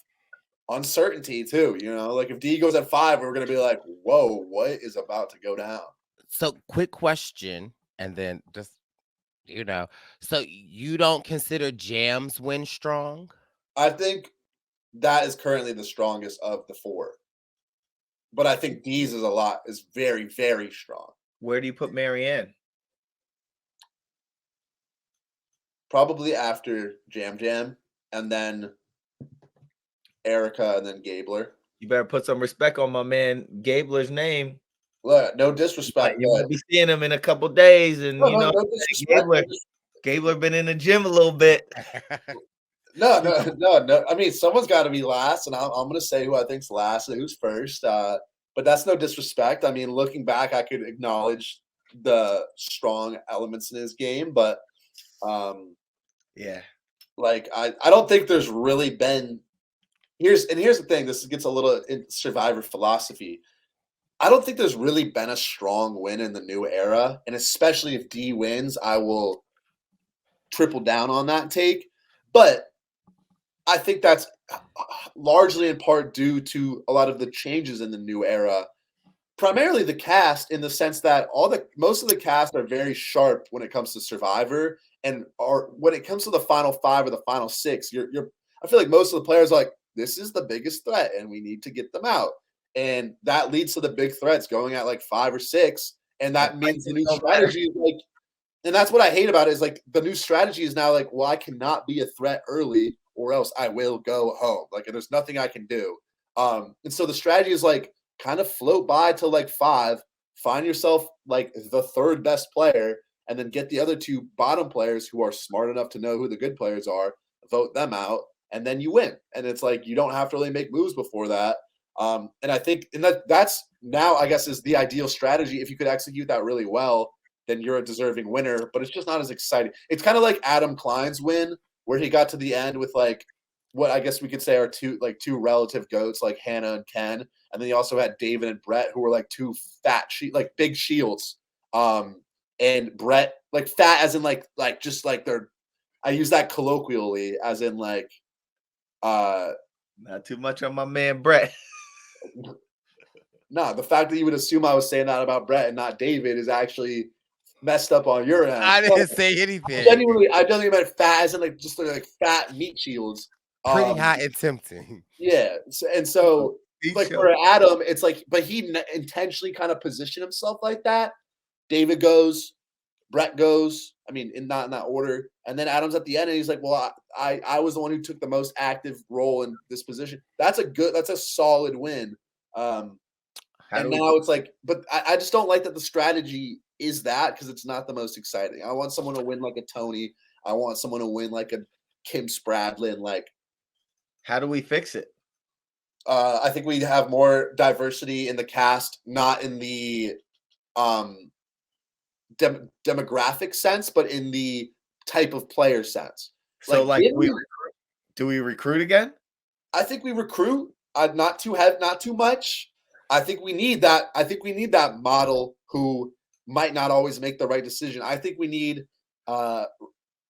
uncertainty too. Like if D goes at 5, we're gonna be like, whoa, what is about to go down? So, quick question, and then just so you don't consider Jam's win strong? I think that is currently the strongest of the 4. But I think D's is very, very strong. Where do you put Marianne? Probably after Jam, and then Erica, and then Gabler. You better put some respect on my man Gabler's name. Look, no disrespect. You might be seeing him in a couple days, and no Gabler been in the gym a little bit. No. I mean, someone's got to be last, and I'm going to say who I think's last and who's first. But that's no disrespect. I mean, looking back, I could acknowledge the strong elements in his game, but yeah, like I don't think there's really been. Here's the thing. This gets a little in Survivor philosophy. I don't think there's really been a strong win in the new era, and especially if D wins, I will triple down on that take. But I think that's largely in part due to a lot of the changes in the new era, primarily the cast, in the sense that most of the cast are very sharp when it comes to Survivor, and when it comes to the final 5 or the final 6, I feel like most of the players are like, this is the biggest threat, and we need to get them out, and that leads to the big threats going at like 5 or 6, and that means the new strategy is like. And that's what I hate about it, is like the new strategy is now like, well, I cannot be a threat early or else I will go home. Like, there's nothing I can do. And so the strategy is like kind of float by till like 5, find yourself like the 3rd best player, and then get the other 2 bottom players who are smart enough to know who the good players are, vote them out, and then you win. And it's like, you don't have to really make moves before that. And I think that's now, I guess, is the ideal strategy. If you could execute that really well, then you're a deserving winner, but it's just not as exciting. It's kind of like Adam Klein's win, where he got to the end with like what I guess we could say are two relative goats, like Hannah and Ken, and then he also had David and Brett, who were like 2 fat like big shields. And Brett, like fat as in like just like they're. I use that colloquially as in like. Not too much on my man Brett. No, the fact that you would assume I was saying that about Brett and not David is actually messed up on your end. I didn't say anything. I genuinely meant fat as in like just like fat meat shields. Pretty hot and tempting. Yeah, so like for Adam, it's like, but he intentionally kind of positioned himself like that. David goes, Brett goes. I mean, not in that order, And then Adam's at the end, and he's like, "Well, I was the one who took the most active role in this position." That's a solid win. And now it's like, but I just don't like that the strategy is that, because it's not the most exciting. I want someone to win like a Tony. I want someone to win like a Kim Spradlin. Like, how do we fix it? I think we have more diversity in the cast, not in the demographic sense, but in the type of player sense. So, like, do we recruit again? I think we recruit. Not too much. I think we need that. I think we need that model who might not always make the right decision. I think we need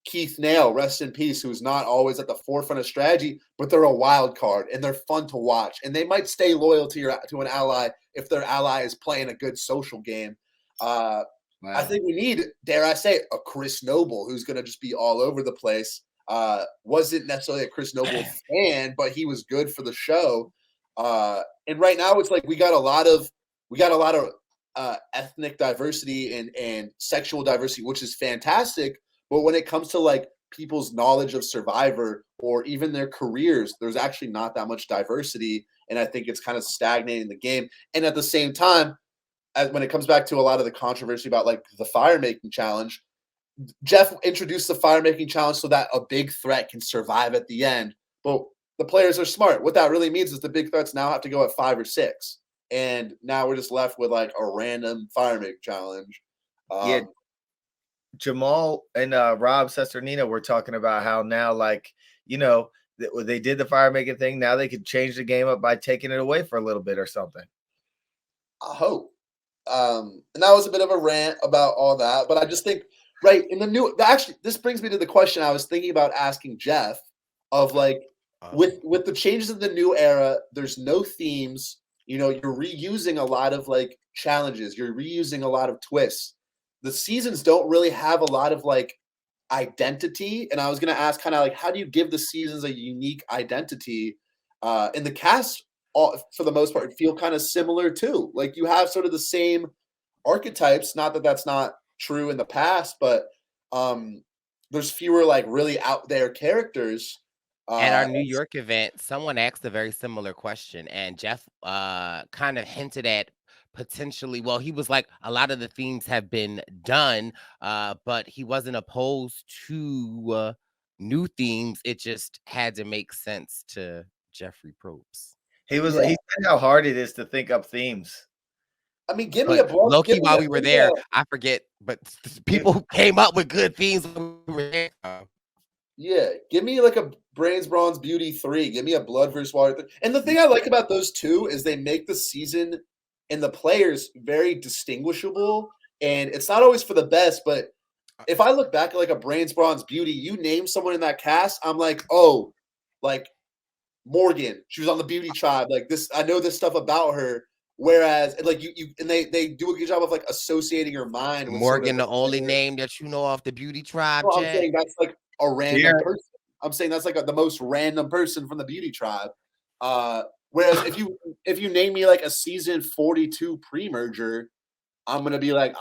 Keith Nail, rest in peace, who's not always at the forefront of strategy, but they're a wild card and they're fun to watch. And they might stay loyal to an ally if their ally is playing a good social game. Wow. I think we need, dare I say, a Chris Noble who's going to just be all over the place. Wasn't necessarily a Chris Noble fan, but he was good for the show. And right now it's like we got a lot of ethnic diversity and sexual diversity, which is fantastic. But when it comes to like people's knowledge of Survivor or even their careers, there's actually not that much diversity. And I think it's kind of stagnating the game. And at the same time, when it comes back to a lot of the controversy about like the fire making challenge, Jeff introduced the fire making challenge so that a big threat can survive at the end. But the players are smart. What that really means is the big threats now have to go at 5 or 6. And now we're just left with like a random fire make challenge. Yeah. Jamal and Rob Sesternino were talking about how now, like, you know, they did the fire making thing. Now they could change the game up by taking it away for a little bit or something. I hope. And that was a bit of a rant about all that. But I just think, right, in the new, actually, this brings me to the question I was thinking about asking Jeff of like, with the changes in the new era, there's no themes. You know, you're reusing a lot of like challenges. You're reusing a lot of twists. The seasons don't really have a lot of like identity. And I was going to ask kind of like, how do you give the seasons a unique identity? And the cast, for the most part, feel kind of similar too. Like you have sort of the same archetypes. Not that that's not true in the past, but there's fewer like really out there characters. At our New York event, someone asked a very similar question, and Jeff kind of hinted at potentially, well, he was like, a lot of the themes have been done, but he wasn't opposed to new themes. It just had to make sense to Jeffrey Probst. He was he said how hard it is to think up themes. I mean, give me a blood. Low-key, while we were there, I forget, but people came up with good themes when we were there. Yeah, give me like a Brains, Bronze, Beauty 3. Give me a Blood versus Water 3. And the thing I like about those two is they make the season and the players very distinguishable. And it's not always for the best, but if I look back at like a Brains, Bronze, Beauty, you name someone in that cast, I'm like, oh, like Morgan, she was on the Beauty Tribe. Like this, I know this stuff about her. Whereas, like you and they do a good job of like associating her mind with Morgan, sort of the only name that you know off the Beauty Tribe. Well, I'm saying that's like a random person. I'm saying that's like the most random person from the Beauty Tribe. Whereas if you name me like a season 42 pre-merger, I'm gonna be like,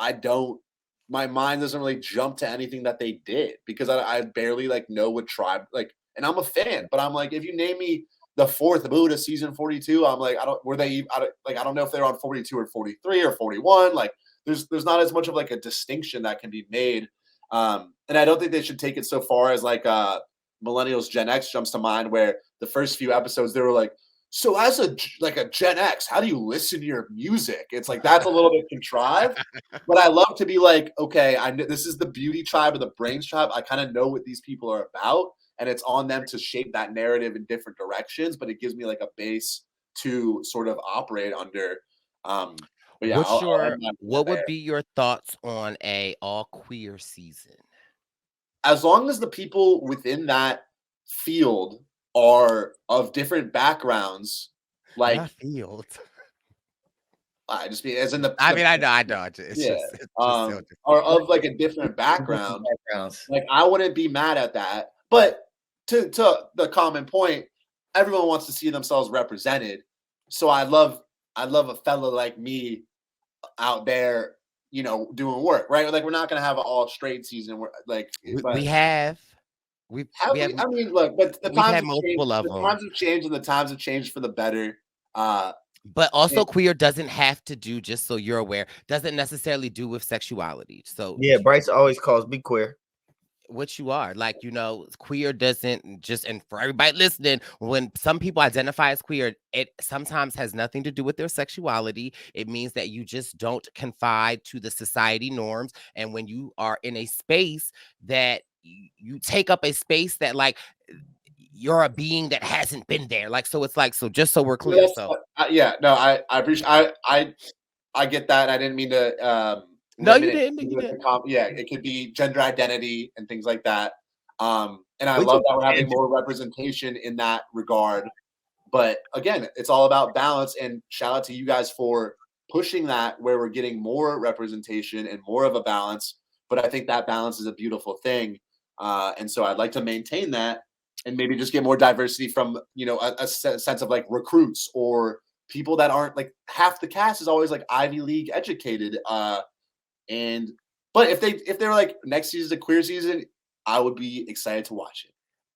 my mind doesn't really jump to anything that they did because I barely like know what tribe like, and I'm a fan, but I'm like, if you name me the 4th Buddha season 42, I'm like, I don't know if they're on 42 or 43 or 41. Like there's not as much of like a distinction that can be made. And I don't think they should take it so far as like Millennials Gen X jumps to mind, where the first few episodes they were like, so as a Gen X, how do you listen to your music? It's like that's a little bit contrived, but I love to be like, okay, I know this is the Beauty Tribe or the Brains Tribe. I kind of know what these people are about, and it's on them to shape that narrative in different directions. But it gives me like a base to sort of operate under. But yeah, what would be your thoughts on a all queer season? As long as the people within that field are of different backgrounds, like not field. I just mean as in the. I mean, I know. It's yeah, just are of like a different background. Like I wouldn't be mad at that, but to the common point, everyone wants to see themselves represented. So I love a fella like me out there doing work, right? Like we're not gonna have an all straight season. Where like, we have. We have. I mean, look, but the We've times had have changed. multiple of The them. times have changed, and the times have changed for the better. But also, queer doesn't have to do, just so you're aware, doesn't necessarily do with sexuality. So Yeah, Brice always calls me queer. what you are, like, queer doesn't just, and for everybody listening, when some people identify as queer, it sometimes has nothing to do with their sexuality. It means that you just don't confide to the society norms. And when you are in a space that you take up a space that, like, you're a being that hasn't been there. Like, so it's like, so just so we're clear. So I appreciate. I get that. I didn't mean to. No, you limit it didn't. to You the didn't. it could be gender identity and things like that. And I We love can that we're having change more representation in that regard. But again, it's all about balance. And shout out to you guys for pushing that, where we're getting more representation and more of a balance. But I think that balance is a beautiful thing. And so I'd like to maintain that and maybe just get more diversity from, a sense of like recruits or people that aren't, like, half the cast is always like Ivy League educated. But if they're like, next season's a queer season, I would be excited to watch it.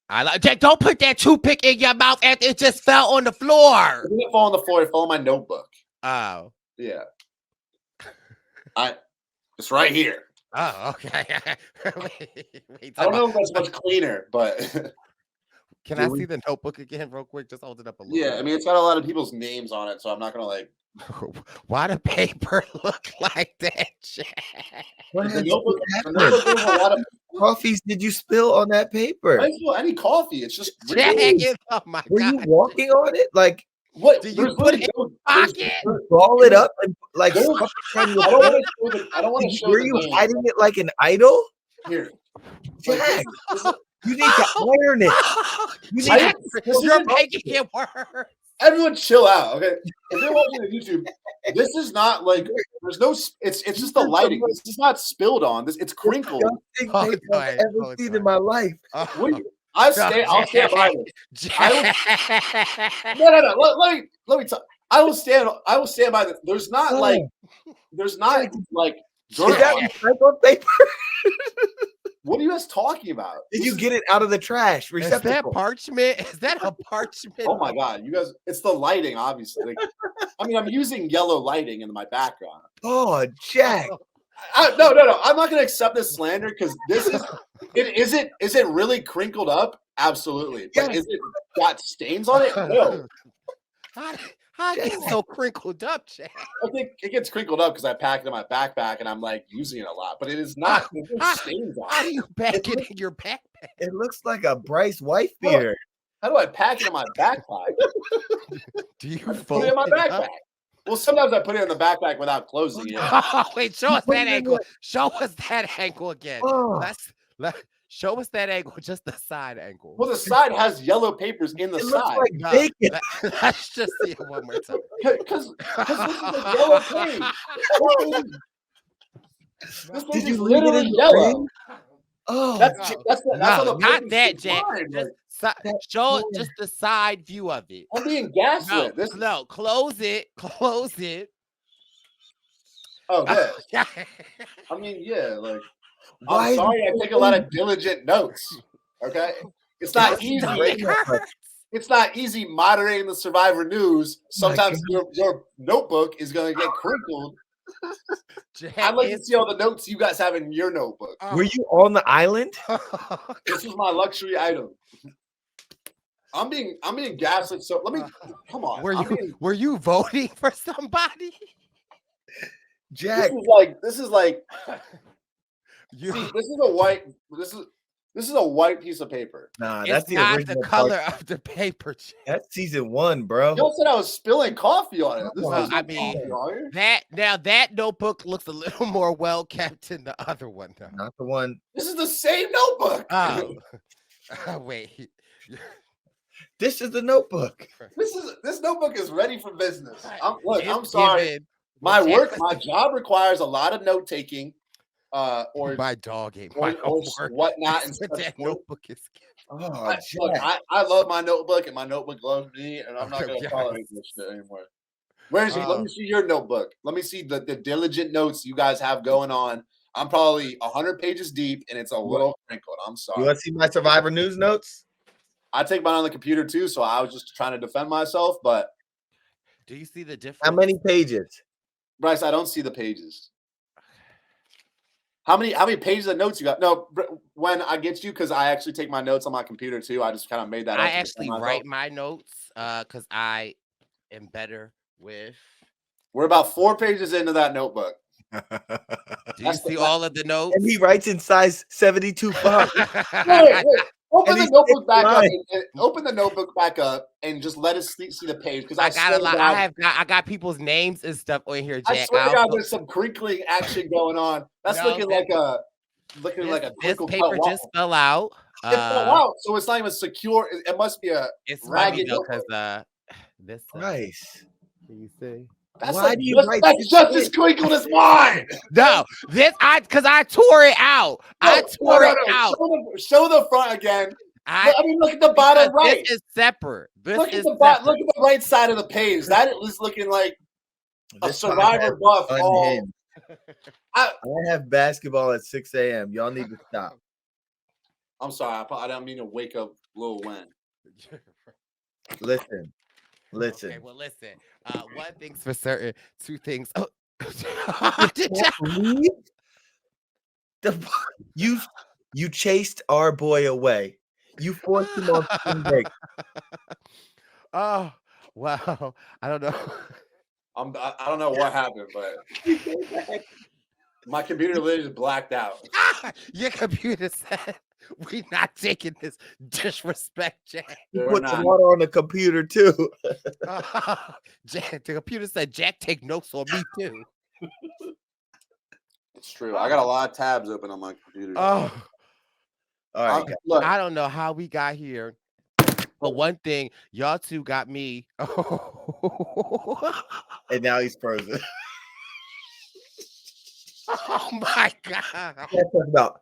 I like Jack. Don't put that toothpick in your mouth after it just fell on the floor. It didn't fall on the floor. It fell on my notebook. Oh. Yeah. It's right here. Oh, okay. Wait, I don't know if that's much cleaner, but can I see the notebook again real quick? Just hold it up a little. Yeah, I mean, it's got a lot of people's names on it, so I'm not gonna like. Why the paper look like that, Jack? The notebook has a lot of coffees did you spill on that paper? I don't any coffee. It's just Jack, oh my Were God. you walking on it? Like, what? Do you put it in your pocket? ball it up and like I don't stuff it on your I don't want to show. Were the you name. hiding it like an idol? Here? Jack, you need to iron it. You need Jack, to you're making it worse. Everyone, chill out, okay? If you're watching on YouTube, this is not like there's no. It's just the lighting. This is not spilled on. It's crinkled. I've ever seen in my life. I'll stand by this. No. Let me talk. I will stand by this. There's not like is that dirt. recycled paper? What are you guys talking about? Did you get it out of the trash? Is that parchment? Is that a parchment? Oh my God, you guys! It's the lighting, obviously. Like, I mean, I'm using yellow lighting in my background. Oh, Jack! No. I'm not going to accept this slander because this is. Is it really crinkled up? Absolutely. But is it got stains on it? No. How is it so crinkled up, Jack? I think it gets crinkled up because I pack it in my backpack and I'm like using it a lot, but it is not. There's stains on it. How do you pack it in your backpack? It looks like a Brice wife beater. How do I pack it in my backpack? Do you put it in my backpack? Well, sometimes I put it in the backpack without closing it. Oh, wait, show us that angle. Show us that angle again. Show us that angle, just the side angle. Well, the side has yellow papers in the It side. looks like bacon. Let's just see it one more time. Because this is a yellow page. This page is literally yellow. Oh, that's not that, Jack. Show just the side view of it. I'm being gaslit. No, close it. Close it. Oh, yeah. I mean, yeah, like. Why I'm sorry, I take a lot of diligent notes. Okay, it's not easy. It's not easy moderating the Survivor news. Sometimes your notebook is going to get crinkled. I'd like to see all the notes you guys have in your notebook. Were you on the island? This was my luxury item. I'm being gaslit. So let me come on. Were you voting for somebody? Jack, this is like. See, this is a white piece of paper. Nah, that's not the color of the paper. That's season 1, bro. Y'all said I was spilling coffee on it. I mean, that notebook looks a little more well kept than the other one, though. Not the one. This is the same notebook. Oh, wait. This is the notebook. This notebook is ready for business. I'm sorry. My job requires a lot of note taking. Or my dog ate or whatnot. And that notebook is. I love my notebook, and my notebook loves me, and I'm not going to tolerate this shit anymore. Where's your, let me see your notebook. Let me see the diligent notes you guys have going on. I'm probably 100 pages deep, and it's a little wrinkled. I'm You sorry. want to see my Survivor News notes? I take mine on the computer too, so I was just trying to defend myself. But Do you see the difference? How many pages? Brice, I don't see the pages. How many pages of notes you got? No, when I get you, because I actually take my notes on my computer too. I just kind of made that. I up to actually defend write myself. my notes because I am better with. We're about 4 pages into that notebook. Do you That's the- see all of the notes? And he writes in size 72 font. Wait. Open And the he's notebook back up. lying. And open the notebook back up and just let us see the page. Because I got a lot. I got people's names and stuff on here, Jack. I swear to I'll God, put- there's some crinkling action going on. That's No, looking like a this crinkle cut paper just waffle. fell out. It fell out, so it's not even secure. It must be a. It's funny ragged though because notebook. this. Nice. Can you see? That's Why like do you just, write that's this just shit? as crinkled as mine. No, because I tore it out. I tore it out. Show the front again. I mean, look at the bottom because right. This is separate. This Look at is the separate. look at the right side of the page. That is looking like a This Survivor podcast buff. is All unhinged. I have basketball at 6 a.m. Y'all need to stop. I'm sorry. I don't mean to wake up Lil Wen. Listen. Okay, well, listen. One thing's for certain. Two things. Oh, You chased our boy away. You forced him on spring break. Oh, wow. I don't know. I don't know what happened, but my computer literally just blacked out. Your computer said we're not taking this disrespect, Jack. You We're put not. the water on the computer too. Jack, the computer said, Jack, take notes on me too. It's true. I got a lot of tabs open on my computer. Oh, All right, guys. Look, I don't know how we got here. But one thing, y'all two got me. And now he's frozen. Oh my God. Let's talk about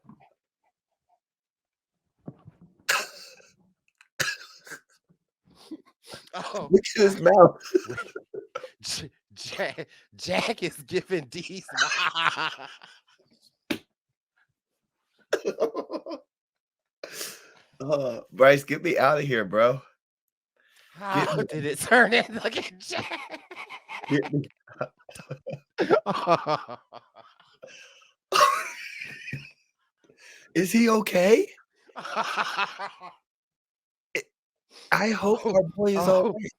Oh, look at his mouth. Jack is giving these. Brice, get me out of here, bro. How did it turn in? Look at Jack. Get me. Is he okay? I hope our boy is all right.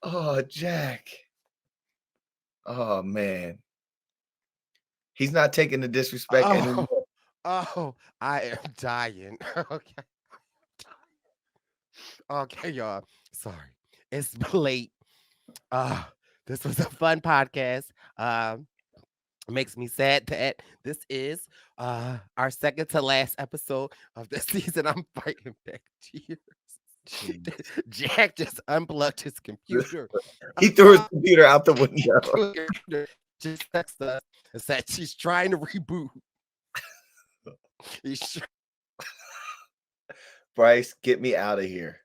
Oh, Jack. Oh, man. He's not taking the disrespect anymore. Oh, I am dying. Okay. Okay, y'all. Sorry. It's late. This was a fun podcast. Makes me sad that this is our second to last episode of the season. I'm fighting back tears. Jack just unplugged his computer. He threw his computer out the window. Just texted us and said she's trying to reboot. Brice, get me out of here.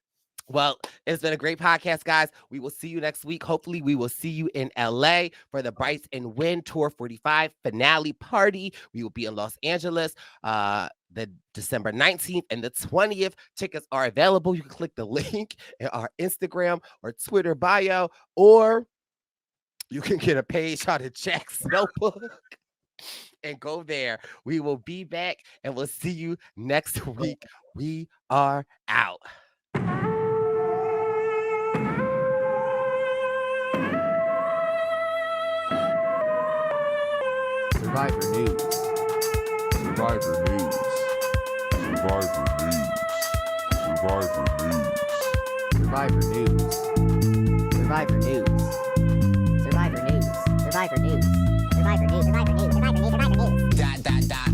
Well, it's been a great podcast, guys. We will see you next week. Hopefully, we will see you in LA for the Brice and Win Tour 45 finale party. We will be in Los Angeles the December 19th and the 20th. Tickets are available. You can click the link in our Instagram or Twitter bio, or you can get a page out of Jack's notebook and go there. We will be back and we'll see you next week. We are out. Survivor News. Survivor News. Survivor News. Survivor News. Survivor News. Survivor News. Survivor News. Survivor News. Survivor News. Survivor News. Survivor News. Survivor News. Dot, dot, dot.